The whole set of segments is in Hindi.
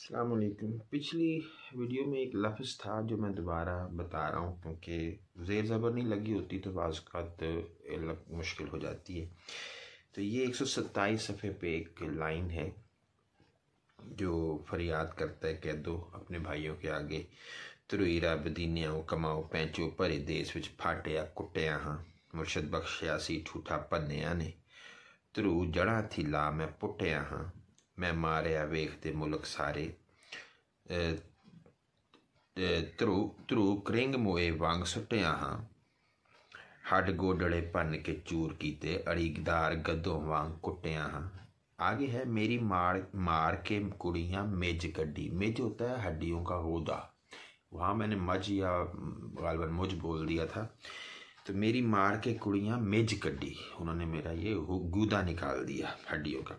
अस्सलाम वालेकुम। पिछली वीडियो में एक लफ्ज़ था जो मैं दोबारा बता रहा हूँ क्योंकि ज़ेर ज़बर नहीं लगी होती तो बाज़ औक़ात मुश्किल हो जाती है। तो ये 127 सफ़े पे एक लाइन है जो फरियाद करता है, कह दो अपने भाइयों के आगे, तुरुई रब दीनिया कमाओ पैंचो भरे देश विच फाटिया कुटिया हाँ, मुर्शद बख्शिया सी ठूठा भन्निया ने, तरू जड़ा थी ला मैं पुटिया हाँ, मैं मारिया वेखते मुल्क सारे, तरू करिंग मोए वांग सुटिया हाँ, हड गोडड़े भन के चूर कीते अड़ीदार गद्दों वांग कुटिया हाँ। आगे है मेरी मार के कुड़ियाँ मेज कड्डी। मेज होता है हड्डियों का गूदा, वहाँ मैंने मज या गालबन मुझ बोल दिया था। तो मेरी मार के कुड़ियाँ मेज कड्डी, उन्होंने मेरा ये गूदा निकाल दिया हड्डियों का।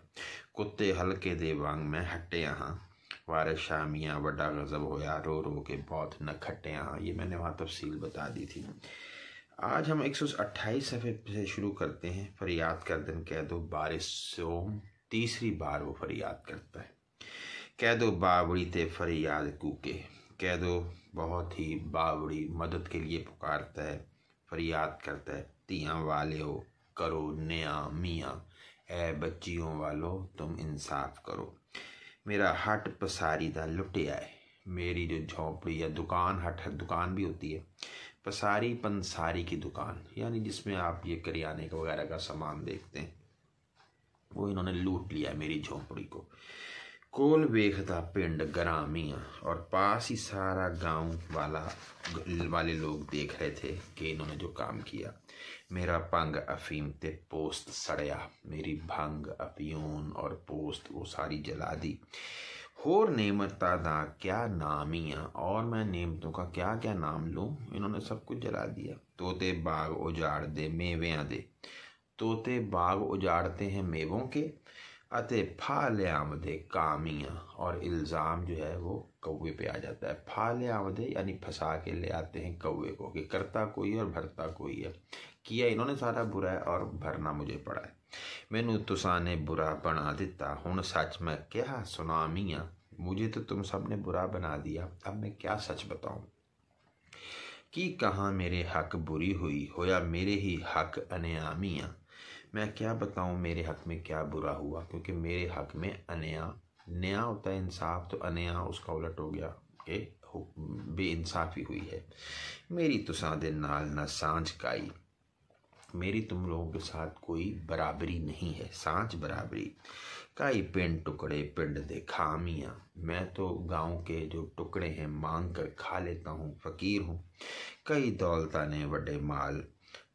कुत्ते हल्के दे वांग मैं हट्टे हाँ, वारिस शामियाँ वड्डा गज़ब होया रो रो के बहुत न खट्टे हाँ। ये मैंने वहाँ तफसील बता दी थी। आज हम 128 सफ़े से शुरू करते हैं। फरियाद कर दिन कह दो बारिश सोम, तीसरी बार वो फरियाद करता है। कह दो बावड़ी ते फरियाद कूके, कह दो बहुत ही बावड़ी मदद के लिए पुकारता है, फरियाद करता है। तियाँ वाले हो करो नया मियाँ, ए बच्चियों वालों तुम इंसाफ करो। मेरा हट पसारी दा लुटिया है, मेरी जो झोंपड़ी या दुकान, हट दुकान भी होती है, पसारी पंसारी की दुकान यानी जिसमें आप ये करियाने का वगैरह का सामान देखते हैं, वो इन्होंने लूट लिया मेरी झोंपड़ी को। कोल वेखदा पिंड ग्रामिया, और पास ही सारा गांव वाले लोग देख रहे थे कि इन्होंने जो काम किया। मेरा भंग अफीम ते पोस्त सड़या, मेरी भंग अफयून और पोस्त वो सारी जला दी। होर नेमता दा क्या नामिया, और मैं नेमतों का क्या क्या नाम लूँ, इन्होंने सब कुछ जला दिया। तोते बाग उजाड़ दे मेवियां दे, तोते बाग उजाड़ते हैं मेवों के, अते फाले आमदे कामियाँ, और इल्ज़ाम जो है वो कौवे पे आ जाता है। फाले आमदे यानी फंसा के ले आते हैं कौवे को कि करता कोई और भरता कोई है। किया इन्होंने सारा बुरा है और भरना मुझे पड़ा है। मैनू तुसा ने बुरा बना दिता, हुण सच मैं क्या सुना मियाँ, मुझे तो तुम सब ने बुरा बना दिया, अब मैं क्या सच बताऊं। कि कहाँ मेरे हक बुरी हुई, होया मेरे ही हक अनयामियाँ, मैं क्या बताऊं मेरे हक में क्या बुरा हुआ, क्योंकि मेरे हक में अन्याय, न्याय होता है इंसाफ, तो अन्याय उसका उलट हो गया कि बेइंसाफी हुई है। मेरी तुसा दे नाल न सांझ काई, मेरी तुम लोगों के साथ कोई बराबरी नहीं है, सांझ बराबरी। काई पिंड टुकड़े पिंड दे खामियाँ, मैं तो गांव के जो टुकड़े हैं मांग कर खा लेता हूँ, फकीर हूँ। कई दौलता ने बड़े माल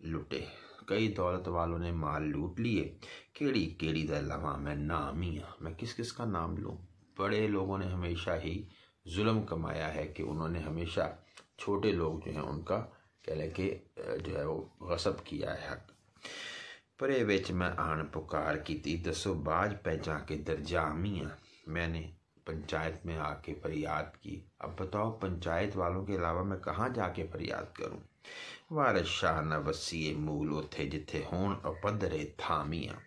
लुटे, कई दौलत वालों ने माल लूट लिए। केड़ी केड़ी दा लवा मैं नामियाँ, मैं किस किस का नाम लूँ। बड़े लोगों ने हमेशा ही जुल्म कमाया है कि उन्होंने हमेशा छोटे लोग जो हैं उनका कह लें कि जो है वो गसब किया है हक। परे विच मैं आन पुकार की थी, दसो बाज पहचा के दरजामियाँ, मैंने पंचायत में आके फरियाद की, अब बताओ पंचायत वालों के अलावा मैं कहाँ जाके फरियाद करूँ। वारिस शाह न वसीए मूल उथे जिथे होन अपदरे थामियाँ,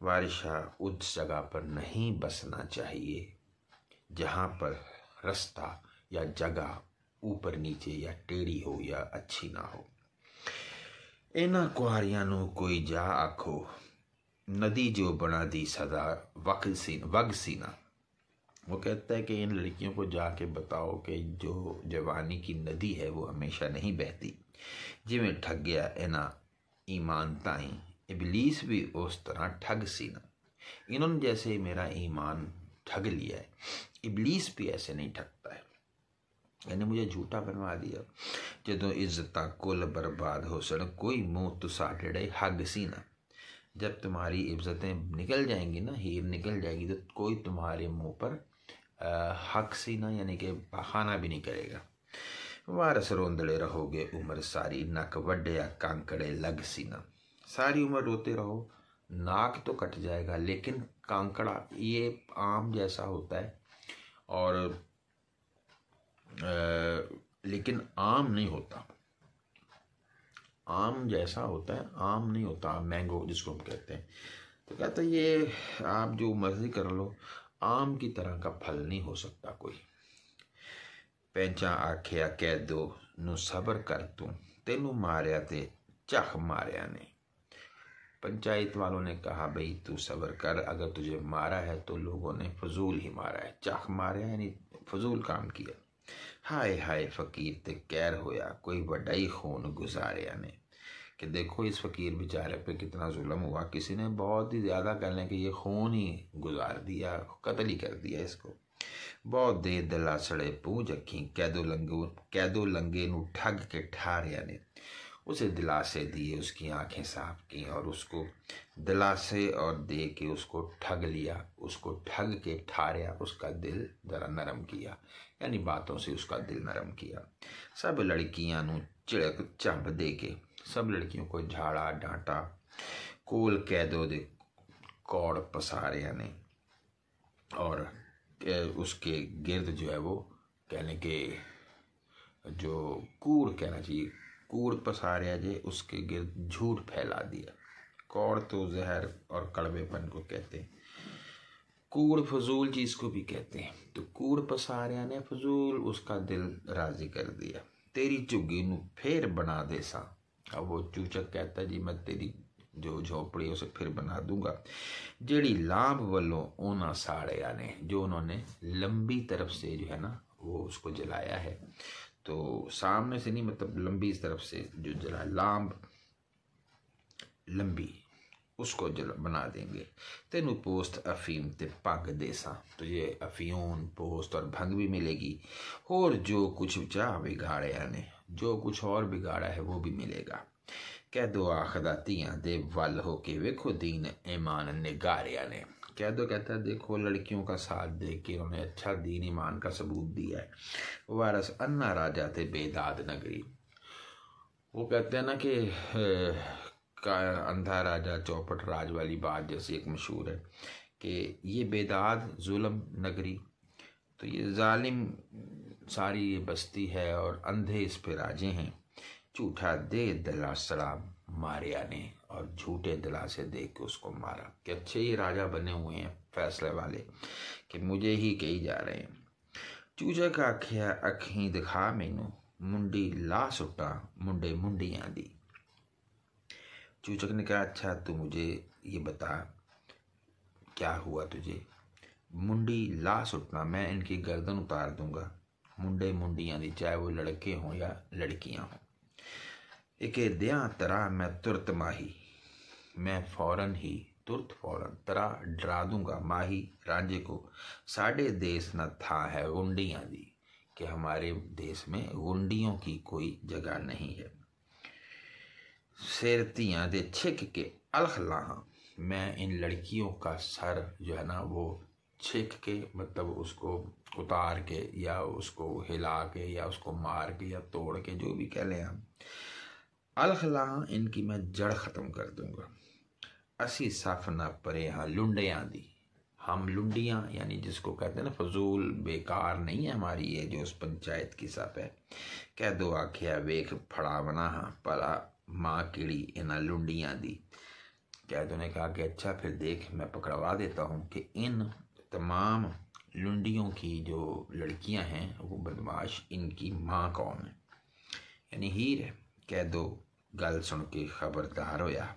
वारिस शाह उस जगह पर नहीं बसना चाहिए जहाँ पर रास्ता या जगह ऊपर नीचे या टेढ़ी हो या अच्छी ना हो। इन्हां कुआरियां नू कोई जा आखो, नदी जो बना दी सदा वग सीना, वो कहता है कि इन लड़कियों को जाके बताओ कि जो जवानी की नदी है वो हमेशा नहीं बहती। जिमें ठग गया इना ईमान ताई, इबलीस भी उस तरह ठग सी ना, इन्होंने जैसे मेरा ईमान ठग लिया है, इबलीस भी ऐसे नहीं ठगता है, यानी मुझे झूठा बनवा दिया। जदों इज्जत कुल बर्बाद हो सन, कोई मुँह तुसा टेढ़े हग सी ना, जब तुम्हारी इज्जतें निकल जाएंगी ना, हीर निकल जाएगी, तो कोई तुम्हारे मुंह पर हक सी ना यानी कि बहाना भी नहीं करेगा। वारस रोंदड़े रहोगे उम्र सारी, नक वड्डिया कांकड़े लग सी ना, सारी उम्र रोते रहो, नाक तो कट जाएगा लेकिन कांकड़ा ये आम जैसा होता है और लेकिन आम नहीं होता, आम जैसा होता है, आम नहीं होता, मैंगो जिसको हम कहते हैं। तो कहता है ये आप जो मर्जी कर लो, आम की तरह का फल नहीं हो सकता कोई। पैंचा आखिया कैदो नू सबर कर तू, तेनू मारिया ते झख मारिया ने। पंचायत वालों ने कहा भाई तू सबर कर, अगर तुझे मारा है तो लोगों ने फजूल ही मारा है, झख मारिया यानी फजूल काम किया। हाय हाय फकीर ते कैर होया, कोई वड्डा ही खून गुजारिया ने। कि देखो इस फकीर बेचारे पे कितना जुल्म हुआ, किसी ने बहुत ही ज़्यादा कह लें कि ये खून ही गुजार दिया, कत्ल ही कर दिया इसको। बहुत देर दलासड़े पूंज अखी, कैदो लंगे नू ठग के ठारिया ने। उसे दिलासे दिए, उसकी आंखें साफ की और उसको दिलासे और दे के उसको ठग लिया, उसको ठग के ठारिया, उसका दिल जरा नरम किया, यानी बातों से उसका दिल नरम किया। सब लड़कियां नू चिड़क झंब दे के, सब लड़कियों को झाड़ा डांटा, कोल कैदो दे कौड़ पसारिया ने और उसके गिर्द जो है वो कहने के जो कूड़ कहना चाहिए, कूड़ पसारिया जे, उसके गिर्द झूठ फैला दिया। कौड़ तो जहर और कड़वेपन को कहते हैं, कूड़ फजूल चीज को भी कहते हैं। तो कूड़ पसारिया ने फजूल उसका दिल राजी कर दिया। तेरी झुग्गी नू फिर बना दे सा। अब वो चूचक कहता जी मैं तेरी जो झोपड़ी उसे फिर बना दूंगा। जेड़ी लाभ वालों ओना साड़िया ने, जो उन्होंने लंबी तरफ से जो है ना वो उसको जलाया है, तो सामने से नहीं मतलब लंबी तरफ से जो जला, लाभ लंबी, उसको जल बना देंगे। तेनू पोस्ट अफीम ते पग देसा, तुझे अफीम पोस्ट और भंग भी मिलेगी, और जो कुछ चाह बिगाड़िया ने, जो कुछ और बिगाड़ा है वो भी मिलेगा। कह दो आखदा तियां दे वल हो के वेखो दीन ईमान निगारिया ने। कह दो कहता है देखो लड़कियों का साथ देख के उन्होंने अच्छा दीन ईमान का सबूत दिया है। वारस अन्ना राजा थे बेदाद नगरी, वो कहते हैं ना कि का अंधा राजा चौपट राज वाली बात जैसी एक मशहूर है कि ये बेदाद जुल्म नगरी, तो ये जालिम सारी ये बस्ती है और अंधे इस पे राजे हैं। झूठा दे दिलासड़ा मारिया ने, और झूठे दिलासे दे के उसको मारा कि अच्छे ही राजा बने हुए हैं फैसले वाले कि मुझे ही कही जा रहे हैं। चूचक आखिया अखी दिखा मैनू, मुंडी ला सुटा मुंडे मुंडियां दी। चूचक ने कहा अच्छा तू मुझे ये बता क्या हुआ तुझे। मुंडी ला सुटना, मैं इनकी गर्दन उतार दूंगा, मुंडे मुंडियां दी, चाहे वो लड़के हों या लड़कियां हों। एक दिया तरा मैं तुरत माही, मैं फौरन ही तुरत फौरन तरा डरा दूंगा माही रांझे को, साढ़े देश न था है गुंडियां दी, कि हमारे देश में गुंडियों की कोई जगह नहीं है। सिर तियां दे छिक के अलख लाहा, मैं इन लड़कियों का सर जो है ना वो छिक के मतलब उसको उतार के या उसको हिला के या उसको मार के या तोड़ के जो भी कह लें हम, अलख लाहा इनकी मैं जड़ ख़त्म कर दूंगा। असी सफ ना परे हाँ लुंडियां दी, हम लुंडियां यानी जिसको कहते हैं ना फजूल बेकार नहीं है हमारी ये जो उस पंचायत की सफ है। कह दो आखिया वेख फड़ावना हाँ भला माँ कीड़ी इन्ह लुंडियां दी। कैदो ने कहा कि अच्छा फिर देख मैं पकड़वा देता हूँ कि इन तमाम लुंडियों की जो लड़कियां हैं वो बदमाश, इनकी माँ कौन है, यानी हीर है। कैदो गल सुन के खबरदार होया,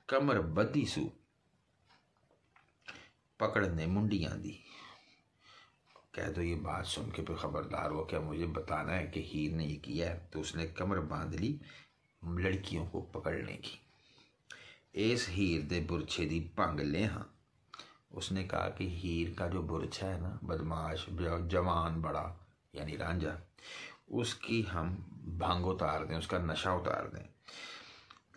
कमर बदी सू पकड़ने मुंडियां दी। कह दो ये बात सुन के फिर खबरदार हो, क्या मुझे बताना है कि हीर ने ये किया है, तो उसने कमर बांध ली लड़कियों को पकड़ने की। इस हीर दे बुरछे दी भंग ले हाँ, उसने कहा कि हीर का जो बुरछा है ना बदमाश जवान बड़ा यानी रांझा, उसकी हम भंग उतार दें, उसका नशा उतार दें।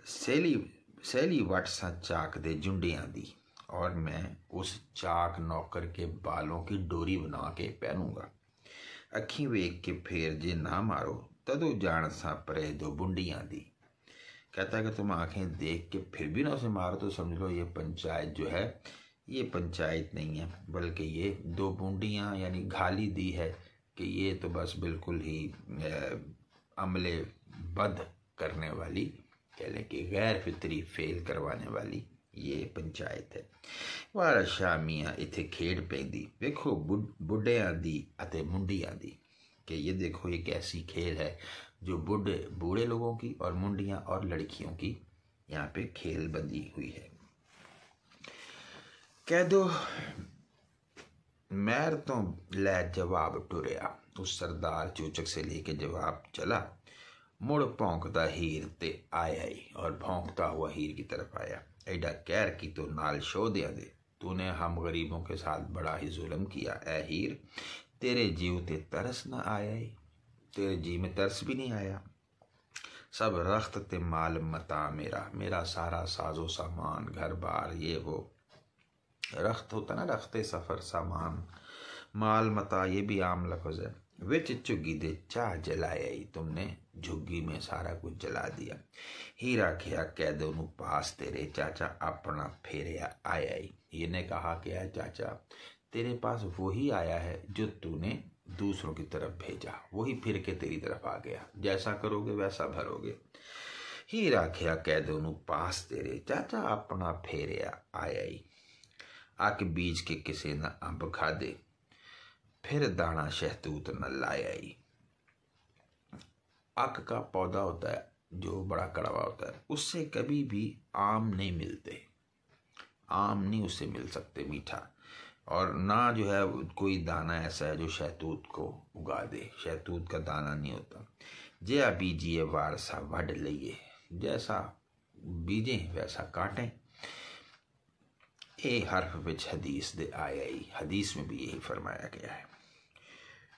सैली वट सा चाक दे जुंडियां दी, और मैं उस चाक नौकर के बालों की डोरी बना के पहनूंगा। अखी वेख के फेर जे ना मारो तदो जान सा परे दो बुंडियां दी। कहता है कि तुम आंखें देख के फिर भी ना उसे मारो तो समझ लो ये पंचायत जो है ये पंचायत नहीं है, बल्कि ये दो बूंदियाँ यानी घाली दी है कि ये तो बस बिल्कुल ही अमले बद करने वाली, कह लें कि गैर फितरी फेल करवाने वाली ये पंचायत है। वारा शाह मियाँ इत्थे खेड पैंदी। देखो बुढ़िया दी अते मुंडियां दी, कि ये देखो एक ऐसी खेल है जो बूढ़े लोगों की और मुंडियां और लड़कियों की यहाँ पे खेल बंदी हुई है। कह दो मैर तो लै जवाब टुरया। उस सरदार चूचक से लेके जवाब चला। मुड़ भौंकता हीर ते आया ही, और भौंकता हुआ हीर की तरफ आया। एडा कहर की तो नाल शो दिया दे, तूने हम गरीबों के साथ बड़ा ही जुल्म किया। ए हीर, तेरे जीव ते तरस न आया ही? तेरे जी में तरस भी नहीं आया? सब रख्त ते माल मता मेरा सारा साजो सामान, घर बार, ये वो। रख्त होता ना, रख्ते सफ़र, सामान, माल मता, ये भी आम लफ्ज़ है। विच झुग्गी दे चाह जलाया ही, तुमने झुग्गी में सारा कुछ जला दिया। हीरा खिया कैद नू पास तेरे, चाचा अपना फेरिया आया ही। हीर ने कहा कि चाचा, तेरे पास वही आया है जो तूने दूसरों की तरफ भेजा, वही फिर के तेरी तरफ आ गया। जैसा करोगे वैसा भरोगे। हीरा खिया कैद नू पास तेरे, चाचा अपना फेरिया आया ही। अक बीज के किसे न अंब खादे, फिर दाना शहतूत न लाया ही। अक का पौधा होता है जो बड़ा कड़वा होता है, उससे कभी भी आम नहीं मिलते, आम नहीं उससे मिल सकते मीठा। और ना जो है कोई दाना ऐसा है जो शहतूत को उगा दे, शहतूत का दाना नहीं होता। जे बीजिए वारसा वढ़ लइए, जैसा बीजें वैसा काटें। ए हर्फ विच हदीस दे आया ही, हदीस में भी यही फरमाया गया है।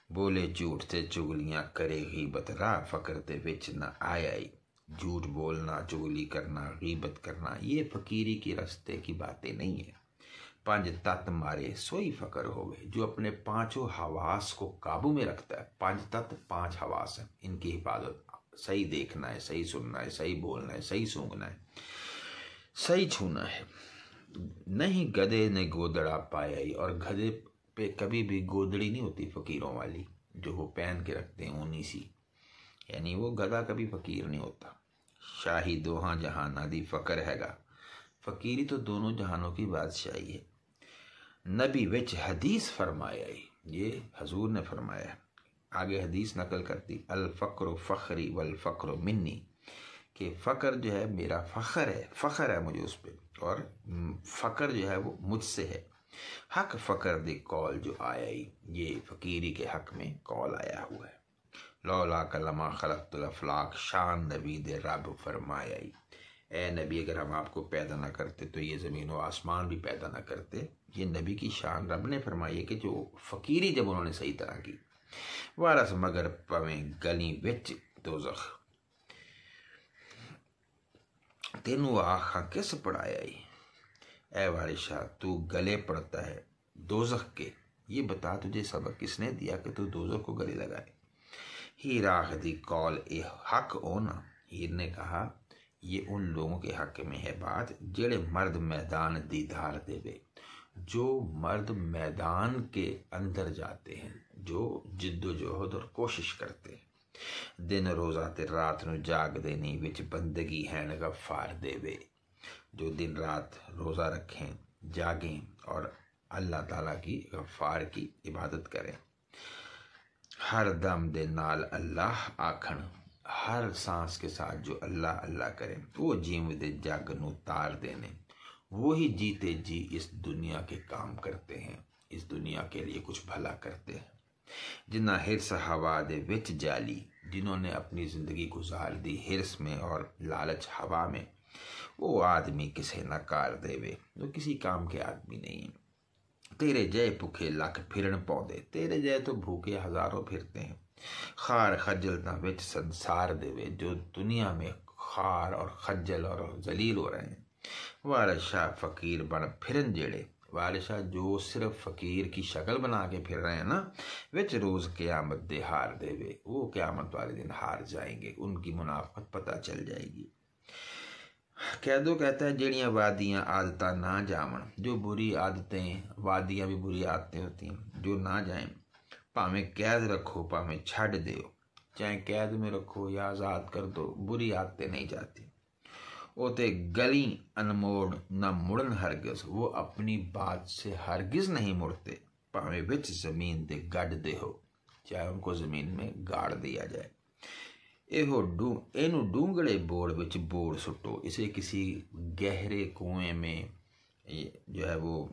बोले झूठ ते चुगलियां करे गीबत, राह फकर ते विच न आया ही। झूठ बोलना, चुगली करना, गीबत करना, ये फकीरी की रस्ते की बातें नहीं है। पंज तत्त मारे सोई फकर होवे, जो अपने पांचों हवास को काबू में रखता है। पांच तत्त, पांच हवास है, इनकी हिफाजत, सही देखना है, सही सुनना है, सही बोलना है, सही सूंघना है, सही छूना है। नहीं गधे ने गोदड़ा पाया ही, और गधे पे कभी भी गोदड़ी नहीं होती फकीरों वाली, जो वो पहन के रखते हैं ऊनी सी, यानी वो गधा कभी फकीर नहीं होता। शाही दोहा जहाना दी फकर हैगा, फकीरी तो दोनों जहानों की बादशाही है। नबी विच हदीस फरमाया ही, ये हजूर ने फरमाया। आगे हदीस नकल करती, अल फ़क्र फ़खरी वल फ़क्र मिन्नी, कि फ़क्र जो है मेरा फ़ख्र है मुझे उस पर, और फ़क्र जो है वो मुझसे है। हक फ़क्र दे कौल जो आया ही, ये फ़कीरी के हक में कौल आया हुआ है। लौला कलमा खलक़तुल अफ़लाक, शान नबी दे रब फरमाया ही। ए नबी, अगर हम आपको पैदा ना करते तो ये ज़मीन व आसमान भी पैदा ना करते। ये नबी की शान रब ने फरमाई है कि जो फ़कीरी जब उन्होंने सही तरह की। वारस मगर पवें गली विच दोज़ख, तेनू आखा किस पढ़ाया ही। ए वारिशा, तू गले पड़ता है दोज़ख के, ये बता तुझे सबक किसने दिया कि तू दोज़ख को गले लगाए। हीर आखदी कौल ए हक होना, हीर ने कहा ये उन लोगों के हक में है बात, जेड़े मर्द मैदान दीदार देवे, जो मर्द मैदान के अंदर जाते हैं, जो जिद्दोजहद और कोशिश करते हैं। दिन रोज़ा ते रात नू जाग देनी, विच बंदगी हैन गफ्फार देवे, जो दिन रात रोज़ा रखें, जागें और अल्लाह ताला की गफ्फार की इबादत करें। हर दम दे नाल अल्लाह आखन, हर सांस के साथ जो अल्लाह अल्लाह करें। वो जीव दे जग नू तार देने, वो ही जीते जी इस दुनिया के काम करते हैं, इस दुनिया के लिए कुछ भला करते हैं। जिन्ना हिरस हवा दे विच जाली, जिन्होंने अपनी ज़िंदगी गुजार दी हिरस में और लालच हवा में, वो आदमी किसे न कार देवे, जो किसी काम के आदमी नहीं है। तेरे जय भूखे लख फिरन पौंदे, तेरे जय तो भूखे हजारों फिरते हैं। खार खज्जल ता विच संसार देवे, जो दुनिया में खार और खज्जल और जलील हो रहे हैं। वारशाह फकीर बन फिरन जेड़े, वारशाह जो सिर्फ फकीर की शक्ल बना के फिर रहे हैं ना, विच रोज़ क़यामत दे हार देवे, वो क़यामत वाले दिन हार जाएंगे, उनकी मुनाफत पता चल जाएगी। कैदो कहता है जेड़ियाँ वादियाँ आदत ना जावन, जो बुरी आदतें, वादियाँ भी बुरी आदतें होती हैं, जो ना जाएं, भावें कैद रखो भावें छड़ दो, चाहे कैद में रखो या आज़ाद कर दो, बुरी आदतें नहीं जाती। ओते गली अनमोड़ न मुड़न हरगिज। वो अपनी बात से हरगिज नहीं मुड़ते, भावें विच जमीन दे गढ़ दे हो, चाहे उनको जमीन में गाड़ दिया जाए। इनू डूंगड़े बोड़ विच बोड़ सुटो, इसे किसी गहरे कुएं में जो है वो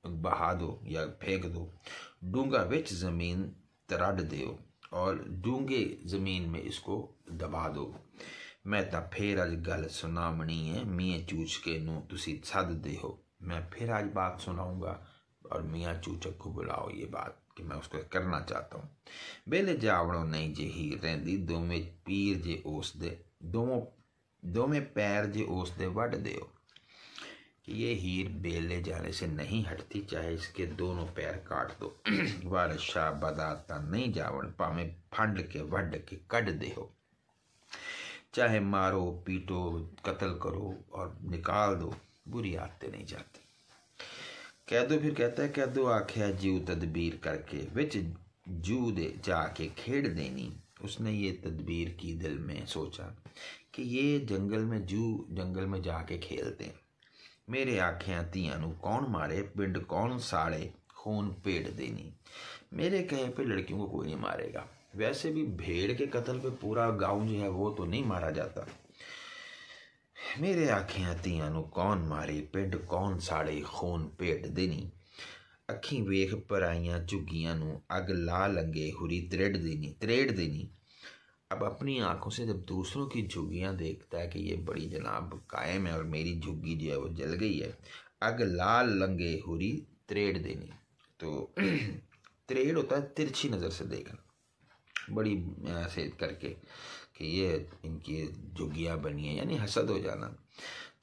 बहा दो या फेंक दो। डूंगा विच जमीन तरड़ दो और डूंगे जमीन में इसको दबा दो। मैं तो फिर अज गल सुनावनी है, मियाँ चूच के नू तुसी सद दे हो। मैं फिर आज बात सुनाऊंगा और मियाँ चूचक को बुलाओ, ये बात कि मैं उसको करना चाहता हूँ। बेले जावड़ो नहीं जे हीर रहिंदी, दोवें पीर जे उस दे दोवें पैर जे उस दे वड देओ। ये हीर बेले जाने से नहीं हटती, चाहे इसके दोनों पैर काट दो। वारस शाह बदाता नहीं जावण, भावें फंड के वड के कड दे हो। चाहे मारो पीटो कत्ल करो और निकाल दो, बुरी आदतें नहीं जाती। कह दो फिर कहता है, कह दो आख्या जीव तदबीर करके, विच जू दे जाके खेड़ देनी। उसने ये तदबीर की, दिल में सोचा कि ये जंगल में जाके खेलते हैं। मेरे आख्या तियां नू कौन मारे, पिंड कौन साड़े, खून पेट देनी। मेरे कहे पे लड़कियों को कोई नहीं मारेगा। वैसे भी भेड़ के कत्ल पे पूरा गांव जो है वो तो नहीं मारा जाता। मेरे आख्या तियां नू कौन मारे, पिंड कौन साड़े, खून पेट देनी। अखी वेख पराइयां झुग्गियां नू अग ला लंगे हुरी त्रेड़ देनी। अब अपनी आंखों से जब दूसरों की झुग्गियां देखता है कि ये बड़ी जनाब कायम है और मेरी झुग्गी जो है वो जल गई है, अग लाल लंगे हुरी त्रेड़ देनी। तो त्रेड़ होता है तिरछी नज़र से देखना, बड़ी ऐसे करके कि ये इनकी झुग्गियां बनी है, यानी हसद हो जाना।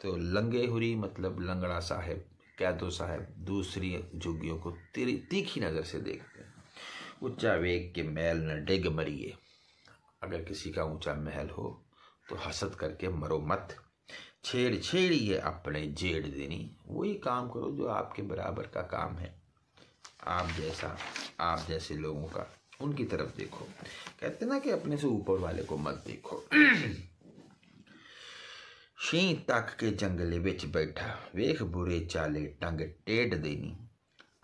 तो लंगे हुरी मतलब लंगड़ा साहब, कैदो साहब दूसरी झुग्गियों को तीखी नज़र से देखते हैं। उच्चा वेग के मैल न डिग मरिए, अगर किसी का ऊंचा महल हो तो हसद करके मरो मत। छेड़िए अपने जेड़ देनी, वही काम करो जो आपके बराबर का काम है। आप जैसे लोगों का उनकी तरफ देखो। कहते ना कि अपने से ऊपर वाले को मत देखो। शी तक के जंगले विच बैठा, वेख बुरे चाले टंग टेढ़ देनी।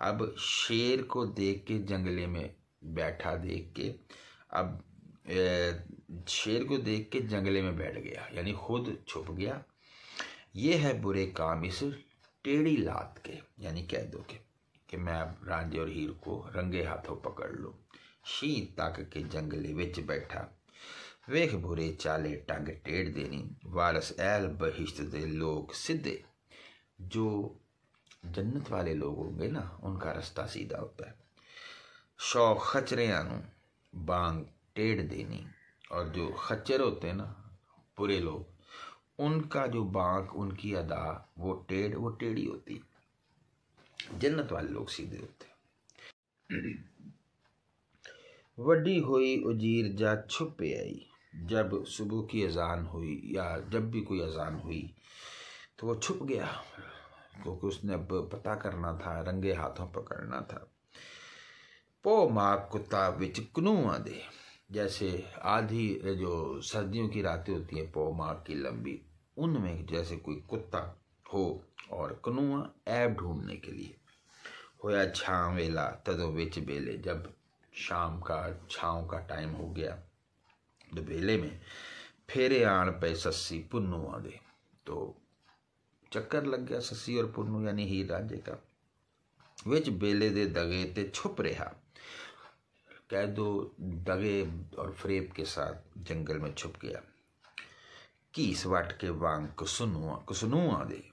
अब शेर को देख के जंगले में बैठा देख के, अब शेर को देख के जंगले में बैठ गया, यानी खुद छुप गया। ये है बुरे काम इस टेढ़ी लात के, यानी कैदों के, कि मैं अब रांझे और हीर को रंगे हाथों पकड़ लूँ। शी तक के जंगले विच बैठा, वेख बुरे चाले टंग टेढ़ देनी। वारस ऐल बहिश्त दे लोग सीधे, जो जन्नत वाले लोग होंगे ना उनका रास्ता सीधा होता है। शौ खचरियां नू बांग टेढ़ देनी, और जो खच्चर होते हैं ना बुरे लोग, उनका जो बांक, उनकी अदा वो टेढ़ी होती। जन्नत वाले लोग सीधे होते। वड्डी हुई उजीर जा छुपे आई, जब सुबह की अजान हुई या जब भी कोई अजान हुई तो वो छुप गया, क्योंकि उसने अब पता करना था, रंगे हाथों पकड़ना था। पो माँ कुत्ता विच कनूआ दे, जैसे आधी जो सर्दियों की रातें होती हैं पौ माह की लंबी, उनमें जैसे कोई कुत्ता हो और कनुआ ऐब ढूंढने के लिए। होया छांव वेला तदो विच बेले, जब शाम का छाँव का टाइम हो गया तो बेले में फेरे आन पे सस्सी पुन्नुआ दे। तो चक्कर लग गया सस्सी और पुन्नू यानी हीर रांझे का। विच बेले दे दगे ते छुप रहा, कैदो दगे और फरेब के साथ जंगल में छुप गया। कीस वट के वांग कुसनुआ दे,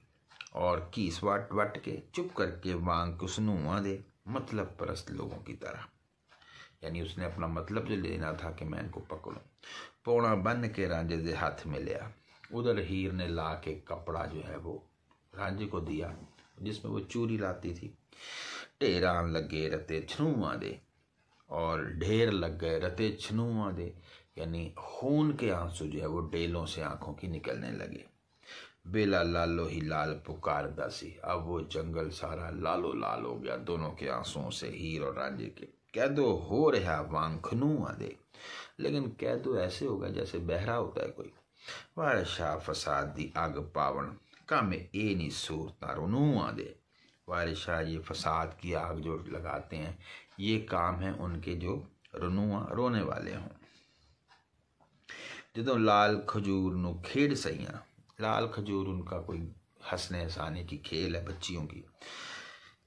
और कीस वट के चुप करके वांग कुसनुआ दे, मतलब परस्त लोगों की तरह, यानी उसने अपना मतलब जो लेना था कि मैं इनको पकड़ूं। पौना बन के रांझे दे हाथ में लिया, उधर हीर ने ला के कपड़ा जो है वो रांझे को दिया जिसमें वो चूरी लाती थी। ढेरान लगे रते छनुआ दे, और ढेर लग गए रते छनुआ दे, यानी खून के आंसू जो है वो डेलों से आंखों की निकलने लगे। बेला लालो ही लाल पुकार दासी, अब वो जंगल सारा लालो लाल हो गया दोनों के आंसुओं से, हीर और रांझे के। कैदो हो रहा वांग खनुआ दे, लेकिन कैदो ऐसे होगा जैसे बहरा होता है कोई, वारशाह फसाद दी अग पावन काम ए नहीं सूरता रोनू आदे। वारशाह ये फसाद की आग जो लगाते हैं ये काम है उनके जो रनुआ रोने वाले हों। जदों लाल खजूर नू खेड़ सईयां, लाल खजूर उनका कोई हंसने हंसाने की खेल है बच्चियों की।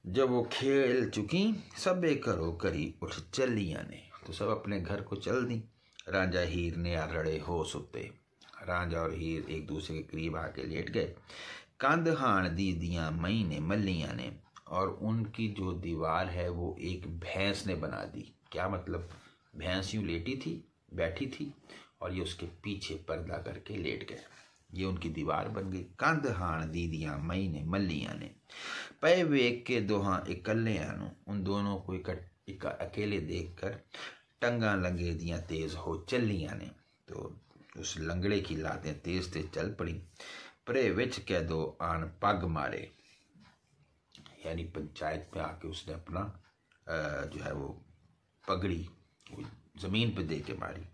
जब वो खेल चुकी सबे घरों घरी उठ चलियां ने, तो सब अपने घर को चल दी। रांझा हीर ने रड़े हो सुते। रांझा और हीर एक दूसरे के करीब आके लेट गए। कंध हाण दी दियां मई ने मल्लियां ने, और उनकी जो दीवार है वो एक भैंस ने बना दी। क्या मतलब, भैंस यूं लेटी थी, बैठी थी, और ये उसके पीछे पर्दा करके लेट गए। ये उनकी दीवार बन गई। कंध हाण दी दियां मई ने मल्लियां ने, पे वेख के दोहां इकल्लियां नूं, उन दोनों को अकेले देखकर टंगा लंगे दियां तेज हो चलियां ने। तो उस लंगड़े की लातें तेज तेज चल पड़ी। परे विच कह दो आन पग मारे, यानी पंचायत में आके उसने अपना जो है वो पगड़ी जमीन पे दे के मारी।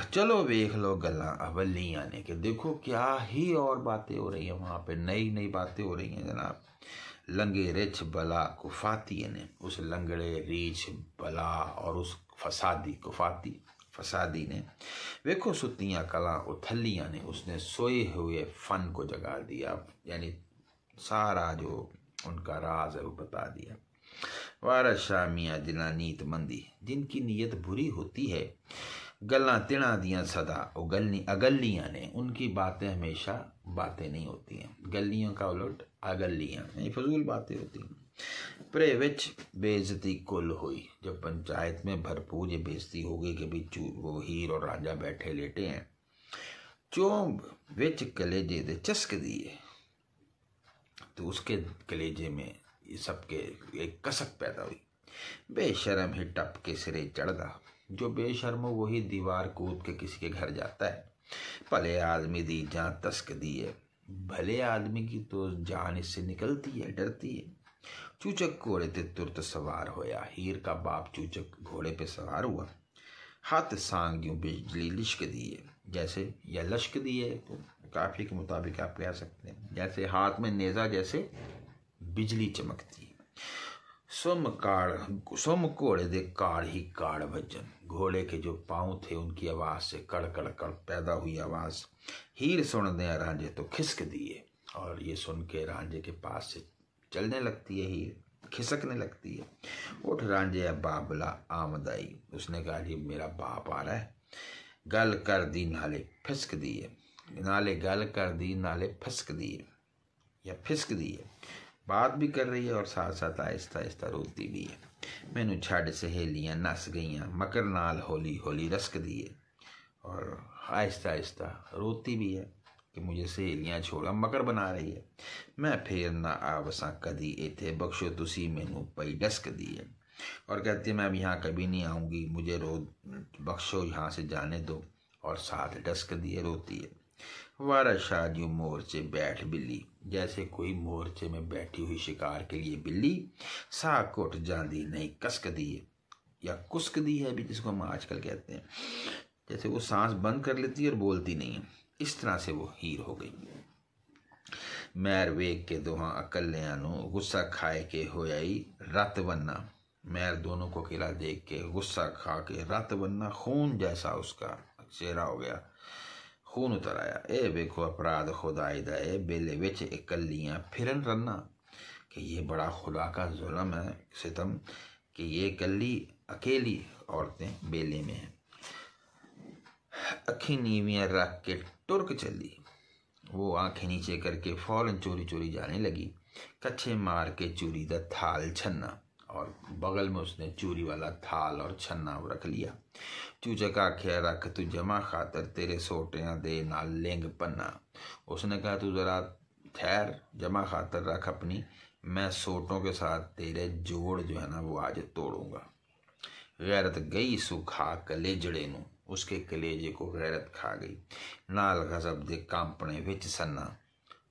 चलो वेख लो गल्लां अवलियां ने, कि देखो क्या ही और बातें हो रही हैं वहाँ पे, नई नई बातें हो रही हैं जनाब। लंगे रिछ बला कुफाती ने, उस लंगड़े रीछ बला और उस फसादी ने वेखो सुतियां कला उथलियां ने, उसने सोए हुए फन को जगा दिया, यानी सारा जो उनका राज है वो बता दिया। वारशाह मियाँ जिना नीत मंदी, जिनकी नीयत बुरी होती है, गल्लां तिणा दियां सदा अगलियां ने, उनकी बातें हमेशा बातें नहीं होती हैं। गलियों का उलट अगलियां, ये फजूल बातें होती हैं। प्रे विच बेइज्जती कुल हुई, जब पंचायत में भरपूर ये बेइज्जती हो गई कि भाई वो हीर और रांझा बैठे लेटे हैं। चोंब विच कलेजे दे चस्क दिए, तो उसके कलेजे में ये सबके एक कसक पैदा हुई। बेशर्म ही टप के सिरे चढ़दा, जो बेशर्म हो वही दीवार कूद के किसी के घर जाता है। भले आदमी दी जान तस्क दी है, भले आदमी की तो जान इससे निकलती है, डरती है। चूचक घोड़े ते तुरत सवार होया, हीर का बाप चूचक घोड़े पे सवार हुआ। हाथ सांग यूं बिजली लिश्क दी है, जैसे या लश्क दी है तो काफी के मुताबिक आप कह सकते हैं, जैसे हाथ में नेजा जैसे बिजली चमकती है। सुम घोड़े दे काड़ ही काड़ भजन, घोड़े के जो पांव थे उनकी आवाज से कड़ कड़ कड़ पैदा हुई आवाज। हीर सुन दे रांझे तो खिसक दिए, और ये सुन के रांझे के पास से चलने लगती है हीर, खिसकने लगती है। उठ रांझे बाबला आमदाई, उसने कहा जी मेरा बाप आ रहा है। गल कर दी नाले फिसक दिए, नाले गल कर दी नाले फसक दिए या फिसक दिए, बात भी कर रही है और साथ साथ आहिस्ता आहिस्ता रोती भी है। मैनू छड़ सहेलियां नस गईयां, मकर नाल होली होली रसक दिए, और आहिस्ता आहिस्ता रोती भी है कि मुझे सहेलियां छोड़ा मकर बना रही है। मैं फिर ना आवसा कदी इथे, बख्शो तुसी मैनू पई डस्क दिए, और कहती है मैं अब यहाँ कभी नहीं आऊँगी, मुझे बख्शो, यहाँ से जाने दो, और साथ डस्क दिए रोती है। वारशाह जो मोर्चे बैठ बिल्ली, जैसे कोई मोर्चे में बैठी हुई शिकार के लिए बिल्ली, सा कुट जांदी नहीं कसक दिए या कुस्क दी है भी, जिसको हम आजकल कहते हैं, जैसे वो सांस बंद कर लेती है और बोलती नहीं है, इस तरह से वो हीर हो गई। मैर वेख के दोहां अकलियां नू गुस्सा खाए के होयाई रत बनना, मैर दोनों को अकेला देख के गुस्सा खा के रत बनना, खून जैसा उसका चेहरा हो गया, खून उतर आया। ए वेखो अपराध खुदाई दा ए बेले विच इकलियां फिरन रन्ना, कि ये बड़ा खुदा का जुल्म है, सितम, कि ये अकेली औरतें बेले में हैं। अखी नीवियां रख के टुरक चली, वो आंखें नीचे करके फौरन चोरी चोरी जाने लगी। कच्छे मार के चूरी दा थाल छन्ना, और बगल में उसने चूरी वाला थाल और छन्ना रख लिया। चूचक आख्या रख तू जमा खातर तेरे सोटियां दे नाल लिंग पन्ना, उसने कहा तू जरा ठहर, जमा खातर रख अपनी, मैं सोटों के साथ तेरे जोड़ जो है ना वो आज तोड़ूंगा। गैरत गई सुखा कलेजड़े नू, उसके कलेजे को गैरत खा गई। नाल गजब दे कांपने विच सन्ना,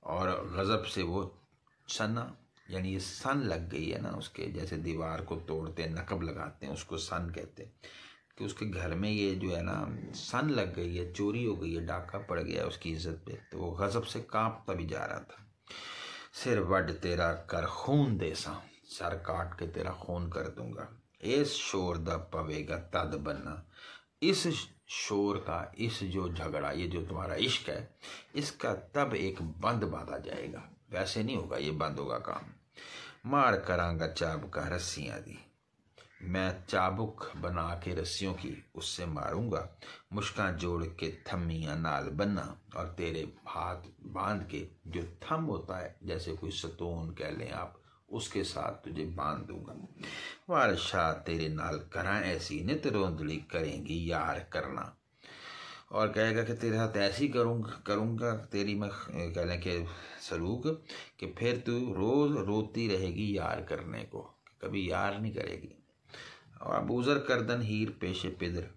और गजब से वो सन्ना यानी ये सन लग गई है ना उसके, जैसे दीवार को तोड़ते नकब लगाते हैं उसको सन कहते हैं, कि उसके घर में ये जो है ना सन लग गई है, चोरी हो गई है, डाका पड़ गया उसकी इज्जत पे, तो वो गजब से कांपता भी जा रहा था। सिर वड तेरा कर खून देसा, सर काट के तेरा खून कर दूंगा। इस शोर दा पवेगा तद बनना, इस शोर का, इस जो झगड़ा, ये जो तुम्हारा इश्क है, इसका तब एक बंद बांधा जाएगा, वैसे नहीं होगा, ये बंद होगा काम। मार करांगा चाबुका रस्सियां दी, मैं चाबुक बना के रस्सियों की उससे मारूंगा। मुश्कां जोड़ के थम्मियां नाल बनना, और तेरे हाथ बांध के, जो थम होता है जैसे कोई सतून कह लें आप, उसके साथ तुझे बांध दूंगा। वारशाह तेरे नाल करा ऐसी, नित रोंदड़ी करेंगी यार करना। और कहेगा कि तेरे साथ ऐसी करूँगा तेरी मैं कह लें कि सलूक, कि फिर तू रोज़ रोती रहेगी यार करने को, कभी यार नहीं करेगी। और बूजर करदन हीर पेशे पिदर,